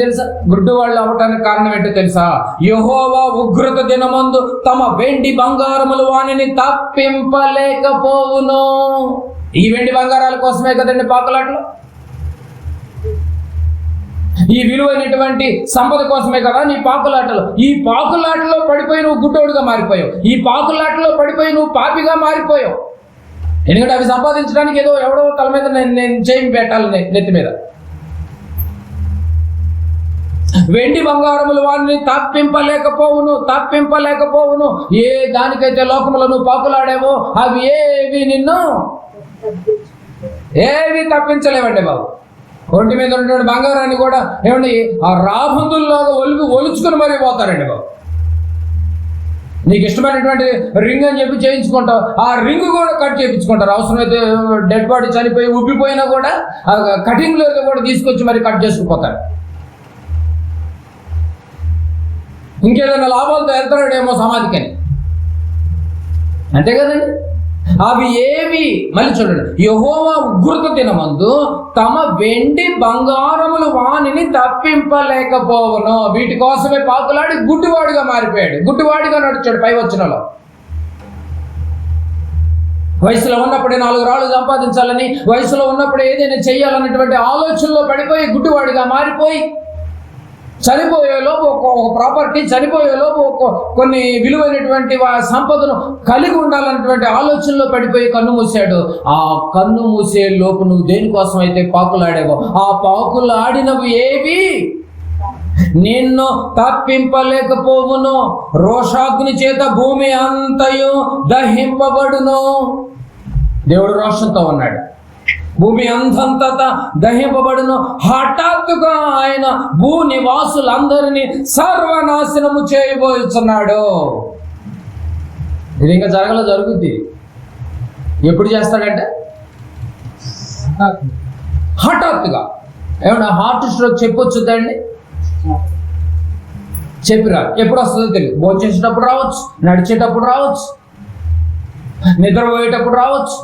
తెలుసా? యెహోవా ఉగ్రత దినమందు తమ వెండి బంగారములు వానిని తప్పింపలేకపోవును. ఈ వెండి బంగారాల కోసమే కదండి పాకులాటలు. ఈ విలువైనటువంటి సంపద కోసమే కదా నీ పాకులాటలు. ఈ పాకులాటలో పడిపోయి నువ్వు గుడ్డోడుగా మారిపోయావు. ఈ పాకులాటలో పడిపోయి నువ్వు పాపిగా మారిపోయావు. ఎందుకంటే అవి సంపాదించడానికి ఏదో ఎవడో తల మీద నేను చేయి పెట్టాలి, నెత్తి మీద. వెండి బంగారములు వారిని తప్పింపలేకపోవును. ఏ దానికైతే లోకములో నువ్వు పాకులాడేవో అవి నిన్ను తప్పించలేవండి బాబు. ఒంటి మీద ఉన్నటువంటి బంగారాన్ని కూడా ఏమండి ఆ రాబందుల్లాగా ఒలుచుకుని మరీ పోతారండి బాబు. నీకు ఇష్టమైనటువంటి రింగ్ అని చెప్పి చేయించుకుంటావు, ఆ రింగ్ కూడా కట్ చేయించుకుంటారు. అవసరమైతే డెడ్ బాడీ చనిపోయి ఉబ్బిపోయినా కూడా ఆ కటింగ్ లో కూడా తీసుకొచ్చి మరి కట్ చేసుకుపోతారు. ఇంకేదైనా లాభాలతో వెళ్తాడేమో సమాధికని, అంతే కదండి. అవి మళ్ళీ చూడండి, యెహోవా ఉగ్రత దినమందు తమ వెండి బంగారములు వానిని తప్పింపలేకపోవును. వీటి కోసమే పాకులాడి గుడ్డివాడిగా మారిపోయాడు, గుడ్డివాడిగా నడిచాడు. పై వచనంలో వయసులో ఉన్నప్పుడే 4 రాళ్ళు సంపాదించాలని, వయసులో ఉన్నప్పుడే ఏదైనా చెయ్యాలన్నటువంటి ఆలోచనలో పడిపోయి గుడ్డివాడిగా మారిపోయి, చనిపోయేలోపు ఒక ప్రాపర్టీ, చనిపోయేలోపు కొన్ని విలువైనటువంటి సంపదను కలిగి ఉండాలన్నటువంటి ఆలోచనలో పడిపోయి కన్ను మూసాడు. ఆ కన్ను మూసే లోపు నువ్వు దేనికోసం అయితే పాకులాడేవో ఆ పాకులాడినవి ఏవి నిన్ను తప్పింపలేకపోవును. రోషాగ్ని చేత భూమి అంతయు దహింపబడును. దేవుడు రోషంతో ఉన్నాడు. భూమి అంతంతటా దహింపబడును. హఠాత్తుగా ఆయన భూ నివాసులందరినీ సర్వనాశనము చేయబోతున్నాడు. ఇది ఇంకా జరుగుద్ది. ఎప్పుడు చేస్తాడంటే హఠాత్తుగా. ఏమన్నా హార్ట్ స్ట్రోక్ చెప్పొచ్చుదండి? చెప్పిరా. ఎప్పుడు వస్తుందో తెలియదు. భోంచేసేటప్పుడు రావచ్చు, నడిచేటప్పుడు రావచ్చు, నిద్రపోయేటప్పుడు రావచ్చు,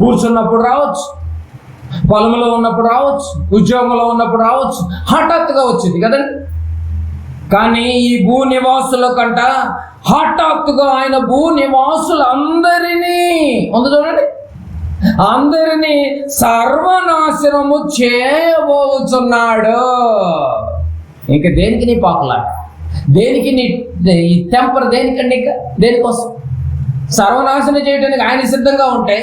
కూర్చున్నప్పుడు రావచ్చు, పొలంలో ఉన్నప్పుడు రావచ్చు, ఉద్యోగంలో ఉన్నప్పుడు రావచ్చు. హఠాత్తుగా వచ్చింది కదండి. కానీ ఈ భూ నివాసుల కంట హఠాత్తుగా ఆయన భూ నివాసులందరినీ చూడండి, అందరినీ సర్వనాశనము చేయబోతున్నాడు. ఇంక దేనికి నీ పాకులాట? దేనికి నీ ఈ టెంపర్? దేనికండి? ఇంకా దేనికోసం? సర్వనాశనం చేయడానికి ఆయన సిద్ధంగా ఉంటే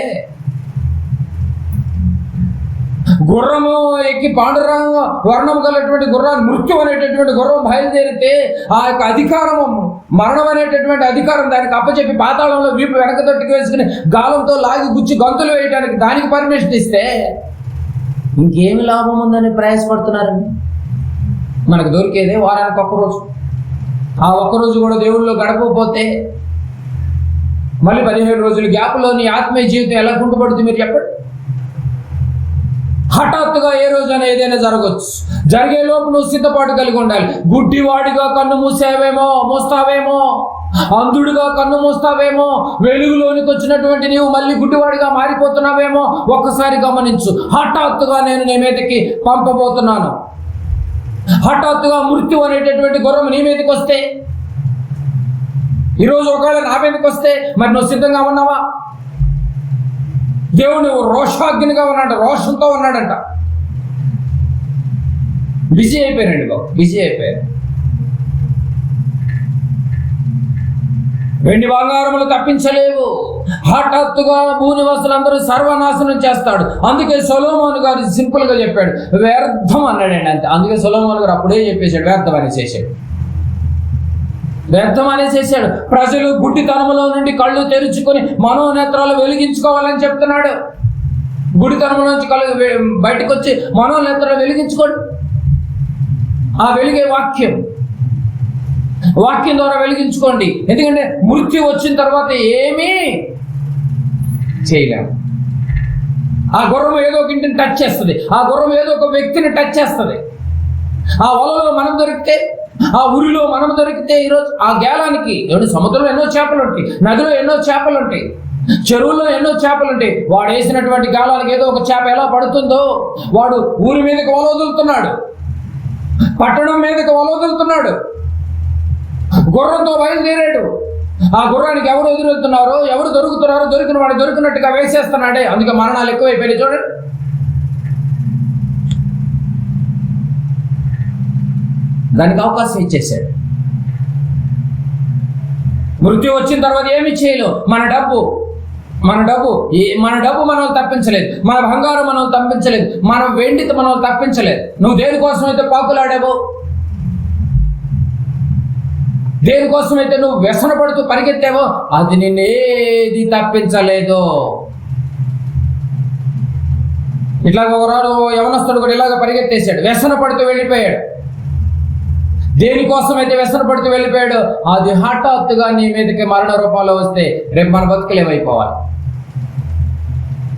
గుర్రము ఎక్కి పాండురంగ వర్ణం కలిగినటువంటి గుర్రాన్ని, మృత్యు అనేటటువంటి గుర్రం బయలుదేరితే ఆ యొక్క అధికారము, మరణం అనేటటువంటి అధికారం దానికి అప్పచెప్పి పాతాళంలో వీపు వెనక తట్టుకు వేసుకుని గాలంతో లాగి గుచ్చి గంతులు వేయడానికి దానికి పర్మిషన్ ఇస్తే ఇంకేమి లాభం ఉందని ప్రయాసపడుతున్నారండి. మనకు దొరికేదే వారానికి ఒక్కరోజు. ఆ ఒక్కరోజు కూడా దేవుళ్ళలో గడపకపోతే మళ్ళీ 15 రోజుల గ్యాప్లో నీ ఆత్మీయ జీవితం ఎలా కుంటుపడుతుంది మీరు చెప్పండి. హఠాత్తుగా ఏ రోజైనా ఏదైనా జరగవచ్చు. జరిగే లోపు నువ్వు సిద్ధపాటు కలిగి ఉండాలి. గుడ్డివాడిగా కన్ను మూస్తావేమో, అంధుడిగా కన్ను మూస్తావేమో, వెలుగులోనికి వచ్చినటువంటి నీవు మళ్ళీ గుడ్డివాడిగా మారిపోతున్నావేమో. ఒక్కసారి గమనించు. హఠాత్తుగా నేను నీ మీదకి పంపబోతున్నాను. హఠాత్తుగా మృత్యు అనేటటువంటి గుర్రం నీ మీదకి వస్తే, ఈరోజు ఒకవేళ నా మీదకి వస్తే మరి నువ్వు సిద్ధంగా ఉన్నావా? దేవుడు రోషాగ్నిగా ఉన్నాడు, రోషంతో ఉన్నాడంట. బిజీ అయిపోయారండి బాబు, బిజీ అయిపోయారు. వెండి బంగారములు తప్పించలేవు. హఠాత్తుగా భూనివాసులందరూ సర్వనాశనం చేస్తాడు. అందుకే సొలొమోను గారు సింపుల్ గా చెప్పాడు, వ్యర్థం అన్నాడండి అంతే. అందుకే సొలొమోను గారు అప్పుడే చెప్పేశాడు, వ్యర్థం అనేసేసాడు. వ్యర్థం అనేసేసాడు. ప్రజలు గుడ్డితనములో నుండి కళ్ళు తెరుచుకొని మనోనేత్రాలు వెలిగించుకోవాలని చెప్తున్నాడు. గుడితనము నుంచి కళ్ళు బయటకు వచ్చి మనోనేత్రాలు వెలిగించుకోండి. ఆ వెలిగే వాక్యం ద్వారా వెలిగించుకోండి. ఎందుకంటే మృత్యు వచ్చిన తర్వాత ఏమీ చేయలేము. ఆ గుర్రం ఏదో ఒక ఇంటిని టచ్ చేస్తుంది, ఆ గుర్రం ఏదో ఒక వ్యక్తిని టచ్ చేస్తుంది. ఆ వలలో మనం దొరికితే, ఆ ఊరిలో మనం దొరికితే, ఈరోజు ఆ గేలానికి సముద్రంలో ఎన్నో చేపలు ఉంటాయి, నదిలో ఎన్నో చేపలు ఉంటాయి, చెరువుల్లో ఎన్నో చేపలు ఉంటాయి. వాడు వేసినటువంటి గాలానికి ఏదో ఒక చేప ఎలా పడుతుందో వాడు ఊరి మీదకి వల వదులుతున్నాడు, పట్టణం మీదకి వల వదులుతున్నాడు. గుర్రంతో బయలుదేరాడు. ఆ గుర్రానికి ఎవరు ఎదురెళ్తున్నారో, ఎవరు దొరుకుతున్నారో, దొరికిన వాడు దొరికినట్టుగా వేసేస్తున్నాడే. అందుకే మరణాలు ఎక్కువైపోయాయి చూడండి. దానికి అవకాశం ఇచ్చేసాడు. మృత్యు వచ్చిన తర్వాత ఏమి చేయలేవు. మన డబ్బు మనం తప్పించలేదు, మన బంగారం మనం తప్పించలేదు, మన వెండితో మనం తప్పించలేదు. నువ్వు దేనికోసమైతే పాకులాడావో, దేనికోసమైతే నువ్వు వ్యసన పడుతూ పరిగెత్తావో అది నిన్నేది తప్పించలేదు. ఇట్లాగ ఒకరాడు యవనస్తుడు కూడా ఇలాగ పరిగెత్తేశాడు, వ్యసన పడుతూ వెళ్ళిపోయాడు. దేనికోసమైతే వ్యసన పడుతూ వెళ్ళిపోయాడు అది హఠాత్తుగా నీ మీదకి మరణ రూపంలో వస్తే రేపు మన బతుకులేమైపోవాలి.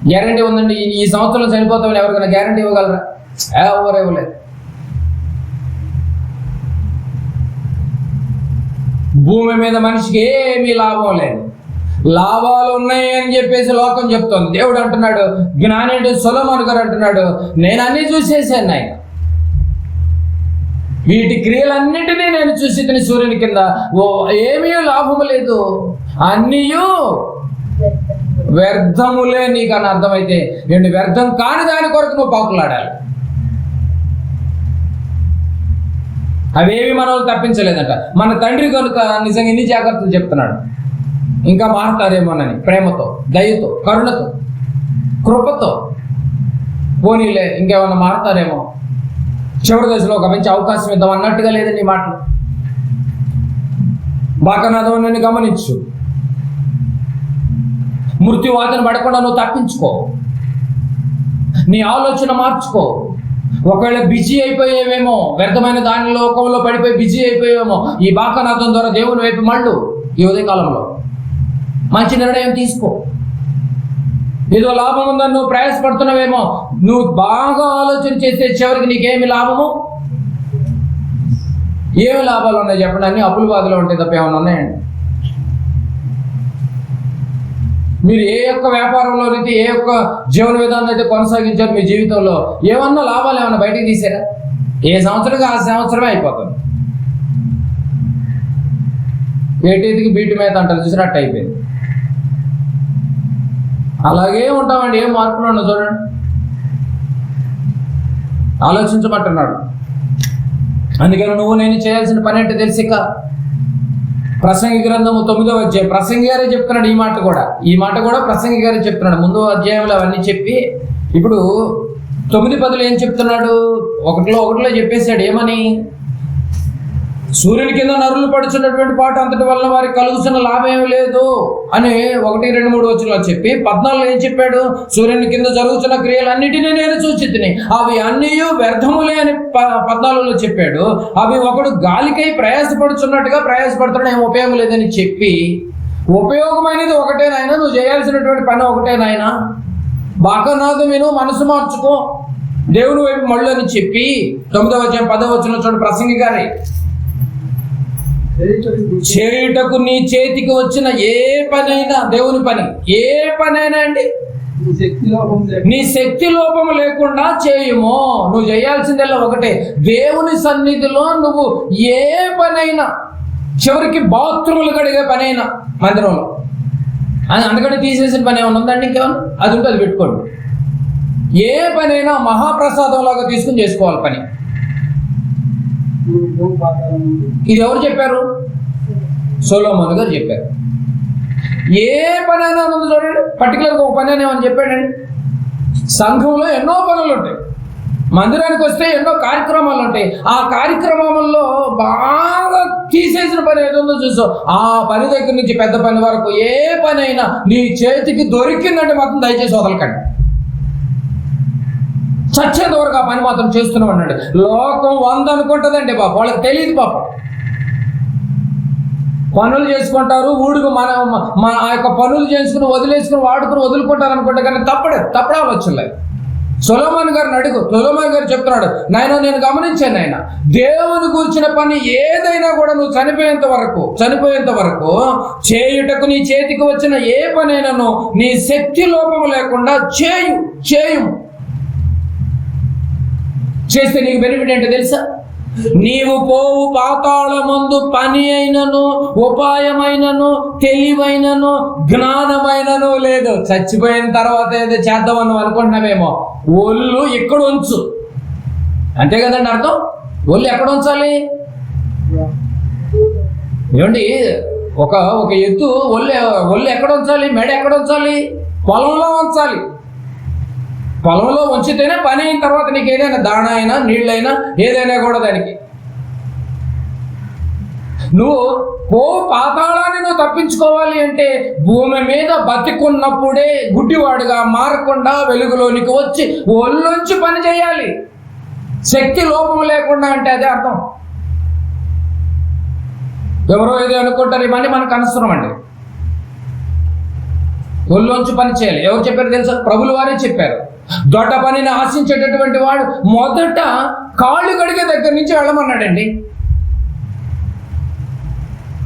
గ్యారంటీ ఉందండి, ఈ సంవత్సరంలో చనిపోతామని ఎవరికైనా గ్యారంటీ ఇవ్వగలరా? ఎవరు ఇవ్వలేదు. భూమి మీద మనిషికి ఏమీ లాభం లేదు. లాభాలు ఉన్నాయి అని చెప్పేసి లోకం చెప్తోంది. దేవుడు అంటున్నాడు, జ్ఞాని సొలొమోను గారు అంటున్నాడు, నేను అన్నీ చూసేసాను ఆయన, వీటి క్రియలన్నిటినీ నేను చూసి తిని సూర్యుని కింద ఏమీ లాభము లేదు, అన్నీయు వ్యర్థములే. నీకు అని అర్థమైతే ఏంటి? వ్యర్థం కాని దాని కొరకు నువ్వు పాకులాడాలి. అవేవి మనల్ని తప్పించలేదంట. మన తండ్రి కనుక నిజంగా ఇన్ని జాగ్రత్తలు చెప్తున్నాడు. ఇంకా మారుతారేమోనని, ప్రేమతో, దయతో, కరుణతో, కృపతో. పోనీలే ఇంకేమన్నా మారుతారేమో, చివరి దశలో ఒక మంచి అవకాశం ఇద్దాం అన్నట్టుగా లేదండి మాటలు. బాకనాథం నన్ను గమనించు. మృత్యువాదన పడకుండా నువ్వు తప్పించుకో, నీ ఆలోచన మార్చుకో. ఒకవేళ బిజీ అయిపోయేవేమో, వ్యర్థమైన దాని లోకంలో పడిపోయి బిజీ అయిపోయేవేమో, ఈ బాకానాథం ద్వారా దేవుని వైపు మళ్ళు ఈ ఉదయకాలంలో మంచి నిర్ణయం తీసుకో. ఏదో లాభం ఉందని నువ్వు ప్రయాసపడుతున్నావేమో, నువ్వు బాగా ఆలోచన చేసే చివరికి నీకేమి లాభము? ఏమి లాభాలు ఉన్నాయి చెప్పండి? అన్ని అప్పుల బాధలు ఉంటాయి తప్ప ఏమైనా ఉన్నాయండి? మీరు ఏ యొక్క వ్యాపారంలో అయితే, ఏ యొక్క జీవన విధానం అయితే కొనసాగించారు మీ జీవితంలో, ఏమన్నా లాభాలు ఏమన్నా బయటికి తీసారా? ఏ సంవత్సరంగా ఆ సంవత్సరమే అయిపోతుంది. ఏటేదికి బీటి మీద అంటారు చూసినట్టు అయిపోయింది. అలాగే ఉంటామండి, ఏం మార్పులు ఉండవు. చూడండి, ఆలోచించమంటున్నాడు. అందుకని నువ్వు నేను చేయాల్సిన పని అంటే తెలిసి ప్రసంగి గ్రంథము 9వ అధ్యాయం ప్రసంగి గారే చెప్తున్నాడు. ఈ మాట కూడా ప్రసంగి గారే చెప్తున్నాడు. ముందు అధ్యాయంలో అవన్నీ చెప్పి ఇప్పుడు 9:10 ఏం చెప్తున్నాడు? ఒకటిలో చెప్పేశాడు. ఏమని? సూర్యుని కింద నరులు పడుచున్నటువంటి పాట అంతటి వలన వారికి కలుగుతున్న లాభం ఏమి లేదు అని 1, 2, 3 వచనాల్లో చెప్పి 14 ఏం చెప్పాడు? సూర్యుని కింద జరుగుతున్న క్రియలన్నిటినీ నేను చూచితిని, అవి అన్నీ వ్యర్థములే అని 14లో చెప్పాడు. అవి ఒకడు గాలికై ప్రయాసపడుతున్నట్టుగా ప్రయాసపడుతున్నా ఏం ఉపయోగం లేదని చెప్పి, ఉపయోగమైనది ఒకటే నాయన, నువ్వు చేయాల్సినటువంటి పని ఒకటే నాయన, బాకానాథం విను, మనసు మార్చుకో, దేవుని వైపు మళ్ళు అని చెప్పి 9వ అధ్యాయం 10వ వచనం చూడండి. ప్రసంగి గారి చేయుటకు నీ చేతికి వచ్చిన ఏ పనైనా, దేవుని పని ఏ పనైనా అండి, నీ శక్తి లోపము లేకుండా చేయుము. నువ్వు చేయాల్సిందల్లా ఒకటే, దేవుని సన్నిధిలో నువ్వు ఏ పనైనా, చివరికి బాత్రూములు కడిగే పనైనా మందిరంలో, అందుకని తీసేసిన పని ఏమైనా ఉందండి? ఇంకేమన్నా అది ఉంటే అది పెట్టుకోండి. ఏ పనైనా మహాప్రసాదం లాగా తీసుకుని చేసుకోవాలి పని. ఇది ఎవరు చెప్పారు? సొలొమోను గారు చెప్పారు. ఏ పనైనా ఉంది చూడండి, పర్టికులర్గా ఒక పని అని ఏమని చెప్పాడండి. సంఘంలో ఎన్నో పనులు ఉంటాయి, మందిరానికి వస్తే ఎన్నో కార్యక్రమాలు ఉంటాయి. ఆ కార్యక్రమాల్లో బాగా తీసేసిన పని ఏదో చూసో, ఆ పని దగ్గర నుంచి పెద్ద పని వరకు ఏ పని అయినా నీ చేతికి దొరికిందంటే మాత్రం దయచేసి వదలకండి. చచ్చేంత వరకు ఆ పని మాత్రం చేస్తున్నాం అన్నాడు. లోకం 100 అనుకుంటుందండి పాప, వాళ్ళకి తెలియదు పాప. పనులు చేసుకుంటారు, ఊడుగు మన ఆ యొక్క పనులు చేసుకుని వదిలేసుకుని వాడుకుని వదులుకుంటారు అనుకుంటే, కానీ తప్పడాలు వచ్చలేదు. సొలొమోను గారిని అడుగు. సొలొమోను గారు చెప్తున్నాడు, నాయన నేను గమనించాను, నాయన దేవుని గురించిన పని ఏదైనా కూడా నువ్వు చనిపోయేంత వరకు చేయుటకు నీ చేతికి వచ్చిన ఏ పనైనాను నీ శక్తి లోపము లేకుండా చేయు. చేస్తే నీకు బెనిఫిట్ ఏంటో తెలుసా? నీవు పోవు పాతాళమందు పని అయినను, ఉపాయమైనను, తెలివైనను, జ్ఞానమైనను లేదు. చచ్చిపోయిన తర్వాత ఏదో చేద్దామని నువ్వు అనుకుంటున్నావేమో, ఒళ్ళు ఇక్కడ ఉంచు, అంతే కదండి అర్థం. ఒళ్ళు ఎక్కడ ఉంచాలి? ఏమండి, ఒక ఎత్తు ఒళ్ళు ఎక్కడ ఉంచాలి? మెడ ఎక్కడ ఉంచాలి? పొలంలో ఉంచాలి. పొలంలో ఉంచితేనే పని అయిన తర్వాత నీకు ఏదైనా దాణ అయినా నీళ్ళైనా ఏదైనా కూడా దానికి. నువ్వు పాతాళాన్ని నువ్వు తప్పించుకోవాలి అంటే భూమి మీద బతికున్నప్పుడే గుడ్డివాడుగా మారకుండా వెలుగులోనికి వచ్చి ఒళ్ళొంచి పని చేయాలి. శక్తి లోపం లేకుండా అంటే అదే అర్థం. ఎవరో ఏదో అనుకుంటారు, ఇవన్నీ మనకు అనవసరం అండి. ఒళ్ళొంచి పని చేయాలి. ఎవరు చెప్పారు తెలుసా? ప్రభులు వారే చెప్పారు. దొడ్డ పనిని ఆశించేటటువంటి వాడు మొదట కాళ్ళు కడిగే దగ్గర నుంచి వెళ్ళమన్నాడండి.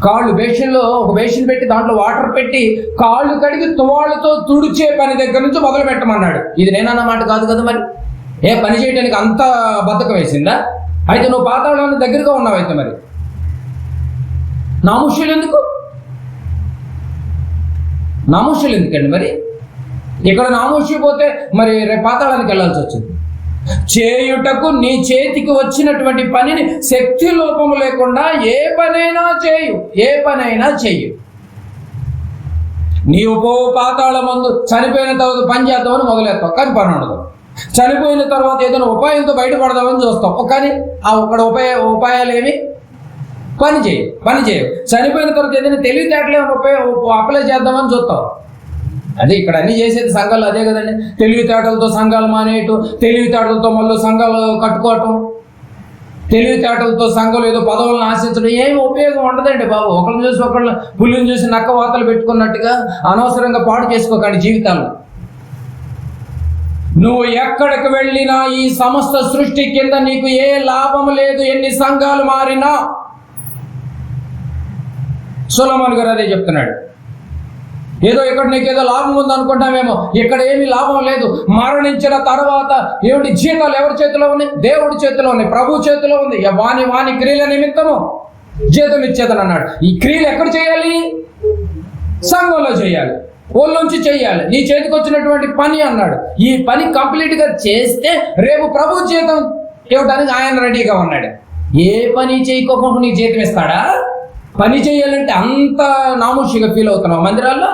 కాళ్ళు ఒక బేషన్ పెట్టి దాంట్లో వాటర్ పెట్టి కాళ్ళు కడిగి తువాళ్ళతో తుడిచే పని దగ్గర నుంచి మొదలు పెట్టమన్నాడు. ఇది నేనన్నమాట కాదు కదా. మరి ఏ పని చేయడానికి అంత బద్ధకం వేసిందా? అయితే నువ్వు పాతాళానికి దగ్గరగా ఉన్నావు. అయితే మరి నాముష్యులు ఎందుకండి? మరి ఇక్కడ నామోషి పోతే మరి రేపు పాతాళానికి వెళ్ళాల్సి వచ్చింది. చేయుటకు నీ చేతికి వచ్చినటువంటి పనిని శక్తి లోపము లేకుండా ఏ పనైనా చేయు. నీవు పోవు పాతాళమందు చనిపోయిన తర్వాత పని చేద్దామని మొదలెత్తావు, కానీ పని ఉండదు. చనిపోయిన తర్వాత ఏదైనా ఉపాయంతో బయటపడదామని చూస్తావు, కానీ ఆ ఒక్కడ ఉపాయాలు ఏమి? పని చేయవు. చనిపోయిన తర్వాత ఏదైనా తెలివితేటలు అప్లై చేద్దామని చూస్తావు, అదే ఇక్కడ అన్ని చేసేది సంఘాలు అదే కదండి. తెలివితేటలతో సంఘాలు మానేయటం, తెలివితేటలతో మళ్ళీ సంఘాలు కట్టుకోవటం, తెలివితేటలతో సంఘాలు ఏదో పదవులను ఆశించడం ఏమి ఉపయోగం ఉండదండి బాబు. ఒకరిని చూసి ఒకళ్ళు పుల్లిని చూసి నక్క వాతలు పెట్టుకున్నట్టుగా అనవసరంగా పాడు చేసుకోకండి జీవితాలు. నువ్వు ఎక్కడికి వెళ్ళినా ఈ సమస్త సృష్టి కింద నీకు ఏ లాభం లేదు, ఎన్ని సంఘాలు మారినా. సొలొమోను గారు అదే చెప్తున్నాడు. ఏదో ఇక్కడ నీకేదో లాభం ఉంది అనుకుంటామేమో, ఇక్కడ ఏమీ లాభం లేదు. మరణించిన తర్వాత ఏమిటి జీతాలు ఎవరి చేతిలో ఉన్నాయి? దేవుడి చేతిలో ఉన్నాయి, ప్రభు చేతిలో ఉంది. వాని క్రియల నిమిత్తము జీతం ఇచ్చేదని అన్నాడు. ఈ క్రియలు ఎక్కడ చేయాలి? సంఘంలో చేయాలి, ఒళ్ళొంచి చేయాలి. నీ చేతికి వచ్చినటువంటి పని అన్నాడు, ఈ పని కంప్లీట్ గా చేస్తే రేపు ప్రభు జీతం ఇవ్వడానికి ఆయన రెడీగా ఉన్నాడు. ఏ పని చేయకోకుండా నీకు జీతం ఇస్తాడా? పని చేయాలంటే అంత నామోషిగా ఫీల్ అవుతున్నావు మందిరాల్లో?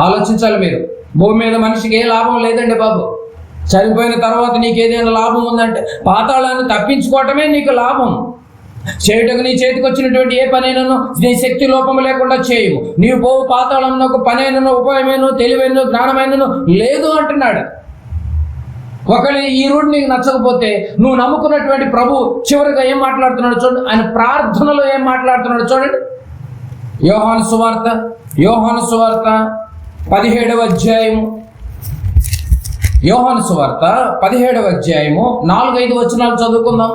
ఆలోచించాలి మీరు. భూమి మీద మనిషికి ఏ లాభం లేదండి బాబు. చనిపోయిన తర్వాత నీకు ఏదైనా లాభం ఉందంటే పాతాళాన్ని తప్పించుకోవటమే నీకు లాభం. చేయటకు నీ చేతికి వచ్చినటువంటి ఏ పనైనను నీ శక్తి లోపం లేకుండా చేయము. నీవు పోవు పాతాళంలో ఒక పనైనను, ఉపాయమైనను, తెలివైనను, జ్ఞానమైనను లేదు అంటున్నాడు. ఒకవేళ ఈ రూట్ నీకు నచ్చకపోతే నువ్వు నమ్ముకున్నటువంటి ప్రభు చివరిగా ఏం మాట్లాడుతున్నాడు చూడండి. ఆయన ప్రార్థనలో ఏం మాట్లాడుతున్నాడు చూడండి. యోహాను సువార్త 17వ అధ్యాయము, యోహాను సువార్త 17వ అధ్యాయము 4-5 వచనాలు చదువుకుందాం.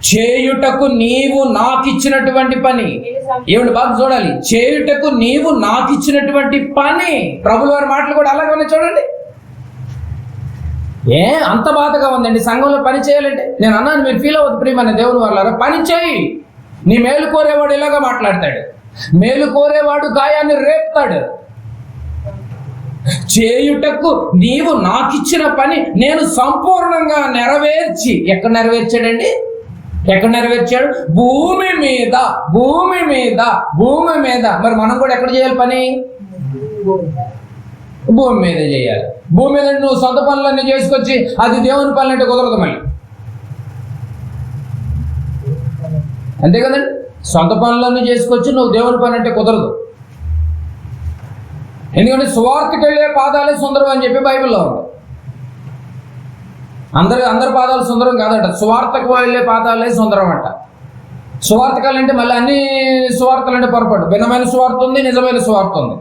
చేయుటకు నీవు నాకిచ్చినటువంటి పని. ఏమిటి బాగా చూడాలి, చేయుటకు నీవు నాకిచ్చినటువంటి పని. ప్రభుల వారి మాటలు కూడా అలాగే చూడండి. అంత బాధగా ఉందండి సంఘంలో పని చేయాలంటే. నేను అన్నాను, మీరు ఫీల్ అవ్వద్దు ప్రియమైన దేవుని వాళ్ళారా, పని చేయి. నీ మేలు కోరేవాడు ఇలాగా మాట్లాడతాడు, మేలు కోరేవాడు గాయాన్ని రేపుతాడు. చేయుటకు నీవు నాకిచ్చిన పని నేను సంపూర్ణంగా నెరవేర్చి. ఎక్కడ నెరవేర్చాడండి? ఎక్కడ నెరవేర్చాడు? భూమి మీద. మరి మనం కూడా ఎక్కడ చేయాలి పని? భూమి మీద చేయాలి. భూమి మీద నువ్వు సొంత పనులన్నీ చేసుకొచ్చి అది దేవుని పనులు అంటే కుదరదు మళ్ళీ. అంతే కదండి, సొంత పనులన్నీ చేసుకొచ్చి నువ్వు దేవుని పని అంటే కుదరదు. ఎందుకంటే సువార్తకి వెళ్ళే పాదాలే సుందరం అని చెప్పి బైబిల్లో ఉంది. అందరి పాదాలు సుందరం కాదట, సువార్తకు వెళ్ళే పాదాలే సుందరం అంట. సువార్తకాలంటే మళ్ళీ అన్ని సువార్తలు అంటే పొరపాటు. భిన్నమైన సువార్త ఉంది, నిజమైన సువార్త ఉంది.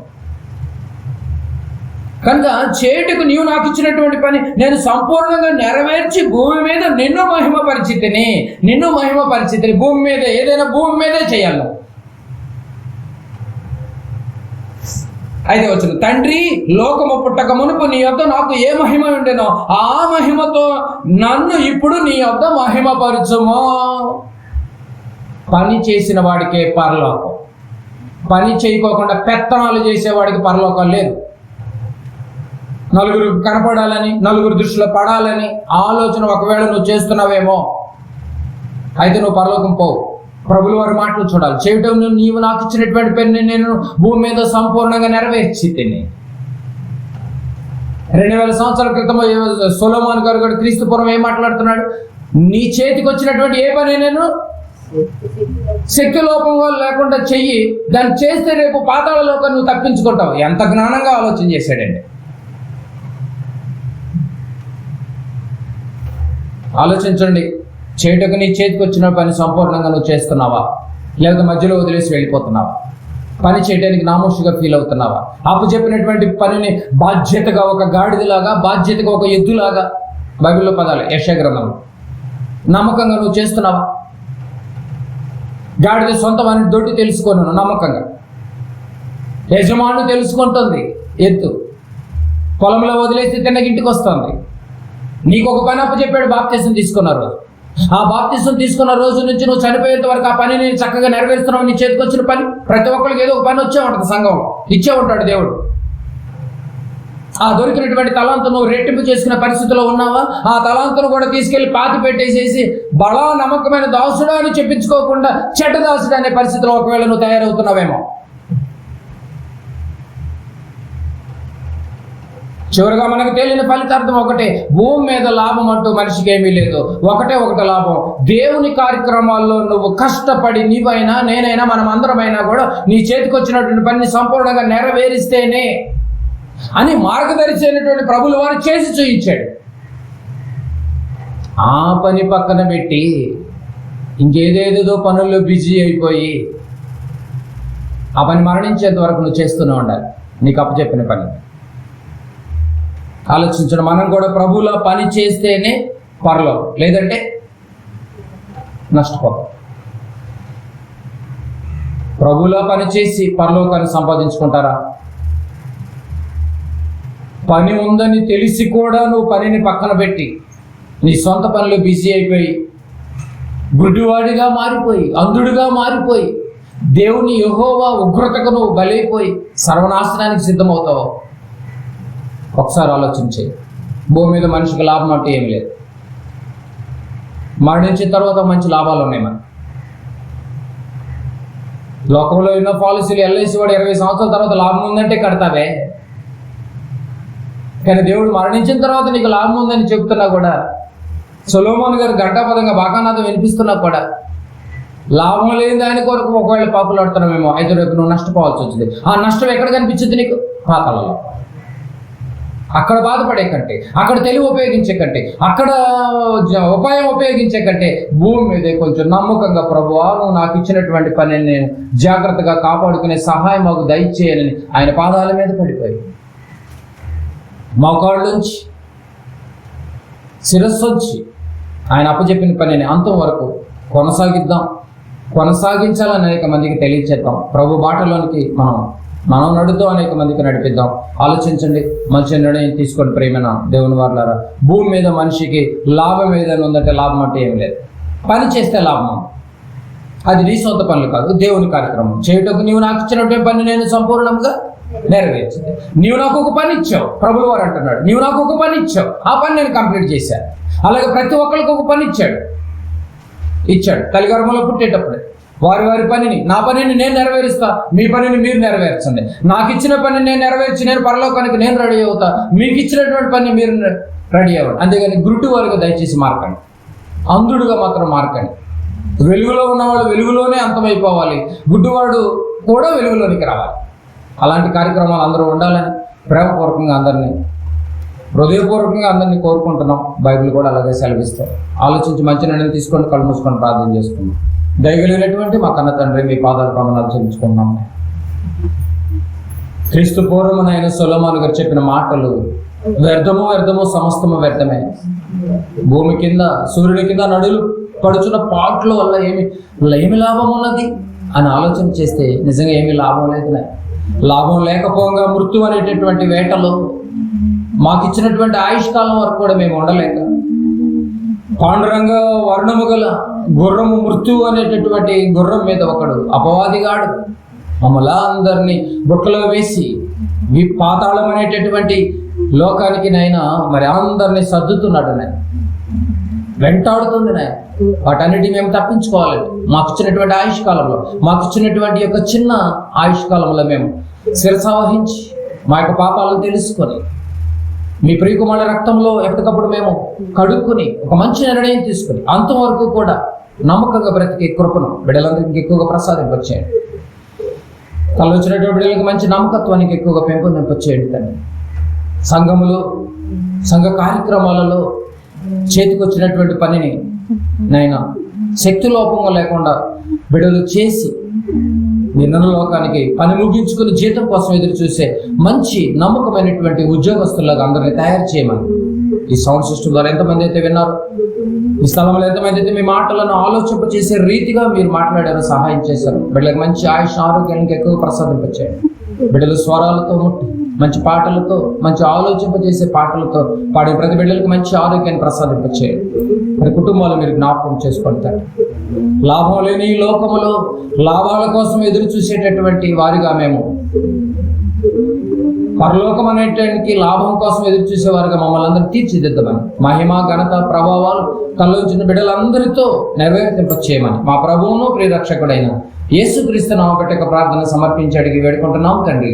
కనుక చేయుటకు నీవు నాకు ఇచ్చినటువంటి పని నేను సంపూర్ణంగా నెరవేర్చి భూమి మీద నిన్ను మహిమ పరిచితిని. భూమి మీద ఏదైనా భూమి మీదే చేయాలి. అయితే వచ్చిన తండ్రి, లోకము పుట్టక మునుపు నీ యొద్ద నాకు ఏ మహిమ ఉండేనో ఆ మహిమతో నన్ను ఇప్పుడు నీ యొద్ద మహిమపరచుము. పని చేసిన వాడికే పరలోకం. పని చేయకోకుండా పెత్తనాలు చేసేవాడికి పరలోకం లేదు. నలుగురు కనపడాలని, నలుగురు దృష్టిలో పడాలని ఆలోచన ఒకవేళ నువ్వు చేస్తున్నావేమో, అయితే నువ్వు పరలోకం పోవు. ప్రభుల వారి మాటలు చూడాలి. చేయటం నీవు నాకు ఇచ్చినటువంటి పని నేను భూమి మీద సంపూర్ణంగా నెరవేర్చి తిని. 2000 సంవత్సరాల క్రితం సొలొమోను గారు కూడా క్రీస్తు పూర్వం ఏం మాట్లాడుతున్నాడు? నీ చేతికి వచ్చినటువంటి ఏ పని నేను శక్తి లోపం లేకుండా చెయ్యి, దాన్ని చేస్తే రేపు పాతాళ లోకం నువ్వు తప్పించుకుంటావు. ఎంత జ్ఞానంగా ఆలోచన చేశాడండి. ఆలోచించండి, చేయటకు నీ చేతికి వచ్చిన పని సంపూర్ణంగా నువ్వు చేస్తున్నావా, లేదా మధ్యలో వదిలేసి వెళ్ళిపోతున్నావా? పని చేయడానికి నామోషిగా ఫీల్ అవుతున్నావా? అప్పు చెప్పినటువంటి పనిని బాధ్యతగా ఒక గాడిదలాగా, బాధ్యతగా ఒక ఎద్దులాగా, బైబిల్లో పదాలు యెషయా గ్రంథంలో, నమ్మకంగా నువ్వు చేస్తున్నావా? గాడిద సొంతమని దొడ్డి తెలుసుకున్నాను నమ్మకంగా. యజమాను తెలుసుకుంటుంది, ఎద్దు పొలంలో వదిలేసి తిన్నకి ఇంటికి వస్తుంది. నీకు ఒక పని అప్పు చెప్పాడు, బాప్తిసం తీసుకున్న రోజు. ఆ బాప్తిసం తీసుకున్న రోజు నుంచి నువ్వు చనిపోయేంత వరకు ఆ పనిని చక్కగా నెరవేరుస్తున్నావు. నీ చేతికి వచ్చిన పని ప్రతి ఒక్కరికి ఏదో ఒక పని వచ్చే ఉంటుంది, సంఘంలో ఇచ్చే ఉంటాడు దేవుడు. ఆ దొరికినటువంటి తలాంతు నువ్వు రెట్టింపు చేసుకునే పరిస్థితిలో ఉన్నావా? ఆ తలాంతును కూడా తీసుకెళ్లి పాతి పెట్టేసేసి బలా నమ్మకమైన దాసుడా అని చెప్పించుకోకుండా చెడ్డ దాసుడు అనే పరిస్థితిలో ఒకవేళ నువ్వు తయారవుతున్నావేమో. చివరిగా మనకు తేలిన ఫలితార్థం ఒకటే, భూమి మీద లాభం అంటూ మనిషికి ఏమీ లేదు. ఒకటే లాభం, దేవుని కార్యక్రమాల్లో నువ్వు కష్టపడి నీవైనా నేనైనా మనం అందరమైనా కూడా నీ చేతికి వచ్చినటువంటి పనిని సంపూర్ణంగా నెరవేరిస్తేనే అని మార్గదర్శి అయినటువంటి ప్రభువుల వారు చేసి చూయించాడు. ఆ పని పక్కన పెట్టి ఇంకేదేదేదో పనుల్లో బిజీ అయిపోయి ఆ పని మరణించేంత వరకు నువ్వు చేస్తూనే ఉండాలి, నీకు అప్పచెప్పిన పని. ఆలోచించడం, మనం కూడా ప్రభువుల పని చేస్తేనే పరలోకం, లేదంటే నష్టపోతాం. ప్రభువుల పని చేసి పరలోకాన్ని సంపాదించుకుంటారా? పని ఉందని తెలిసి కూడా నువ్వు పనిని పక్కన పెట్టి నీ సొంత పనిలో బిజీ అయిపోయి గుడ్డివాడిగా మారిపోయి అంధుడిగా మారిపోయి దేవుని యెహోవా ఉగ్రతకు నువ్వు బలైపోయి సర్వనాశనానికి సిద్ధమవుతావు. ఒకసారి ఆలోచించే, భూమి మీద మనిషికి లాభం అంటే ఏమి లేదు. మరణించిన తర్వాత మంచి లాభాలు ఉన్నాయి. మన లోకంలో ఎన్నో పాలసీలు, ఎల్ఐసి వాడు 20 సంవత్సరాల తర్వాత లాభం ఉందంటే కడతావే, కానీ దేవుడు మరణించిన తర్వాత నీకు లాభం ఉందని చెప్తున్నా కూడా, సొలొమోను గారు ఘంటాపదంగా బాకానాథం వినిపిస్తున్నా కూడా లాభం లేని దాని కొరకు ఒకవేళ పాకులాడుతున్నామేమో, అయితే రేపు నువ్వు నష్టపోవాల్సి వచ్చింది. ఆ నష్టం ఎక్కడ కనిపించింది నీకు? పాతాళంలో. అక్కడ బాధపడే కంటే, అక్కడ తెలివి ఉపయోగించే కంటే, అక్కడ ఉపాయం ఉపయోగించే కంటే భూమి మీదే కొంచెం నమ్మకంగా, ప్రభువా నువ్వు నాకు ఇచ్చినటువంటి పని నేను జాగ్రత్తగా కాపాడుకునే సహాయం మాకు దయచేయాలని ఆయన పాదాల మీద పడిపోయి మోకాళ్ళ నుంచి శిరస్సు వచ్చి ఆయన అప్పచెప్పిన పనిని అంతం వరకు కొనసాగించాలని అనేక మందికి తెలియచేద్దాం. ప్రభు బాటలోనికి మనం నడుతూ అనేక మందికి నడిపిద్దాం. ఆలోచించండి, మంచి నిర్ణయం తీసుకొని ప్రేమైన దేవుని వారులారా. భూమి మీద మనిషికి లాభం ఏదైనా ఉందంటే లాభం అంటే ఏం లేదు. పని చేస్తే లాభం, అది నీ సొంత పనులు కాదు, దేవుని కార్యక్రమం చేయటకు నీవు నాకు ఇచ్చినటువంటి పని నేను సంపూర్ణంగా నెరవేర్చింది. నీవు నాకు ఒక పని ఇచ్చావు, ప్రభువు వారు అంటున్నాడు, నీవు నాకు ఒక పని ఇచ్చావు, ఆ పని నేను కంప్లీట్ చేశాను. అలాగే ప్రతి ఒక్కరికి ఒక పని ఇచ్చాడు. కలిగర్భంలో పుట్టేటప్పుడే వారి పనిని, నా పనిని నేను నెరవేరుస్తా, మీ పనిని మీరు నెరవేర్చండి. నాకు ఇచ్చిన పనిని నేను నెరవేర్చి నేను పరలోకానికి నేను రెడీ అవుతా, మీకు ఇచ్చినటువంటి పని మీరు రెడీ అవ్వండి. అంతేగాని గురుటు వారిగా దయచేసి మార్కండి, అంధుడుగా మాత్రం మార్కండి. వెలుగులో ఉన్నవాడు వెలుగులోనే అంతమైపోవాలి, గుడ్డివాడు కూడా వెలుగులోనికి రావాలి. అలాంటి కార్యక్రమాలు అందరూ ఉండాలని ప్రేమపూర్వకంగా హృదయపూర్వకంగా అందరినీ కోరుకుంటున్నాం. బైబిల్ కూడా అలాగే సెలవిస్తారు. ఆలోచించి మంచి నిర్ణయం తీసుకొని కళ్ళు మూసుకొని ప్రార్థన చేసుకున్నాం. దయగలిగినటువంటి మా కన్న తండ్రి, మీ పాదాల వందనాలు చెల్లించుకున్నాం. క్రీస్తు పూర్వమునైన సొలొమోను గారు చెప్పిన మాటలు వ్యర్థము సమస్తము వ్యర్థమే. భూమి కింద సూర్యుని కింద నడులు పడుచున్న పాటల వల్ల ఏమి లాభం ఉన్నది అని ఆలోచన చేస్తే నిజంగా ఏమీ లాభం లేదు. లాభం లేకపోగా మృత్యు అనేటటువంటి వేటలో మాకు ఇచ్చినటువంటి ఆయుష్కాలం వరకు కూడా మేము ఉండలేక, పాండురంగ వర్ణము గల గుర్రము మృత్యు అనేటటువంటి గుర్రం మీద ఒకడు అపవాదిగాడు మమ్మల్ని అందరినీ బుట్టలో వేసి పాతాళం అనేటటువంటి లోకానికి నైనా మరి అందరినీ సర్దుతున్నాడు, వెంటాడుతుంది. వాటన్నిటి మేము తప్పించుకోవాలండి. మాకు ఇచ్చినటువంటి ఆయుష్కాలంలో, మాకు ఇచ్చినటువంటి యొక్క చిన్న ఆయుష్కాలంలో మేము శిరసావహించి మా యొక్క పాపాలను తెలుసుకొని మీ ప్రియకుమారుల రక్తంలో ఎప్పటికప్పుడు మేము కడుక్కుని ఒక మంచి నిర్ణయం తీసుకుని అంతవరకు కూడా నమ్మకంగా బ్రతికే కృపను బిడ్డలందరికీ ఎక్కువగా ప్రసాదింపచేయండి. కళ్ళు వచ్చినటువంటి బిడ్డలకి మంచి నమ్మకత్వానికి ఎక్కువగా పెంపొందింపచేయండి తండ్రి. సంఘ కార్యక్రమాలలో చేతికి వచ్చినటువంటి పనిని నైనా శక్తి లోపంగా లేకుండా బిడ్డలు చేసి నిన్న లోకానికి పని ముగించుకుని జీతం కోసం ఎదురు చూసే మంచి నమ్మకమైనటువంటి ఉద్యోగస్తులాగా అందరినీ తయారు చేయమని ఈ సౌండ్ సిస్టమ్ ద్వారా ఎంతమంది అయితే విన్నారు, ఈ స్థలంలో ఎంతమంది అయితే మీ మాటలను ఆలోచింప చేసే రీతిగా మీరు మాట్లాడారో సహాయం చేశారు. బిడ్డలకు మంచి ఆయుష్ ఆరోగ్యానికి ఎక్కువ ప్రసాదింపచేయండి. బిడ్డలు స్వరాలతో ముట్టి మంచి పాటలతో, మంచి ఆలోచింప చేసే పాటలతో పాడే ప్రతి బిడ్డలకు మంచి ఆరోగ్యాన్ని ప్రసాదింపచేయండి. మరి కుటుంబాలు మీరు జ్ఞాపకం చేసుకుంటారు. లాభం లేని ఈ లోకములో లాభాల కోసం ఎదురు చూసేటటువంటి వారిగా మేము పరలోకం అనేటానికి లాభం కోసం ఎదురు చూసేవారుగా మమ్మల్ని అందరూ తీర్చిదిద్దమని, మహిమ ఘనత ప్రభావాలు కల్లోంచిన బిడ్డలందరితో నెరవేర్తింపచేయమని మా ప్రభువును ప్రియరక్షకుడైన యేసుక్రీస్తు నామమున ప్రార్థన సమర్పించి అడిగి వేడుకుంటున్నాం తండ్రి.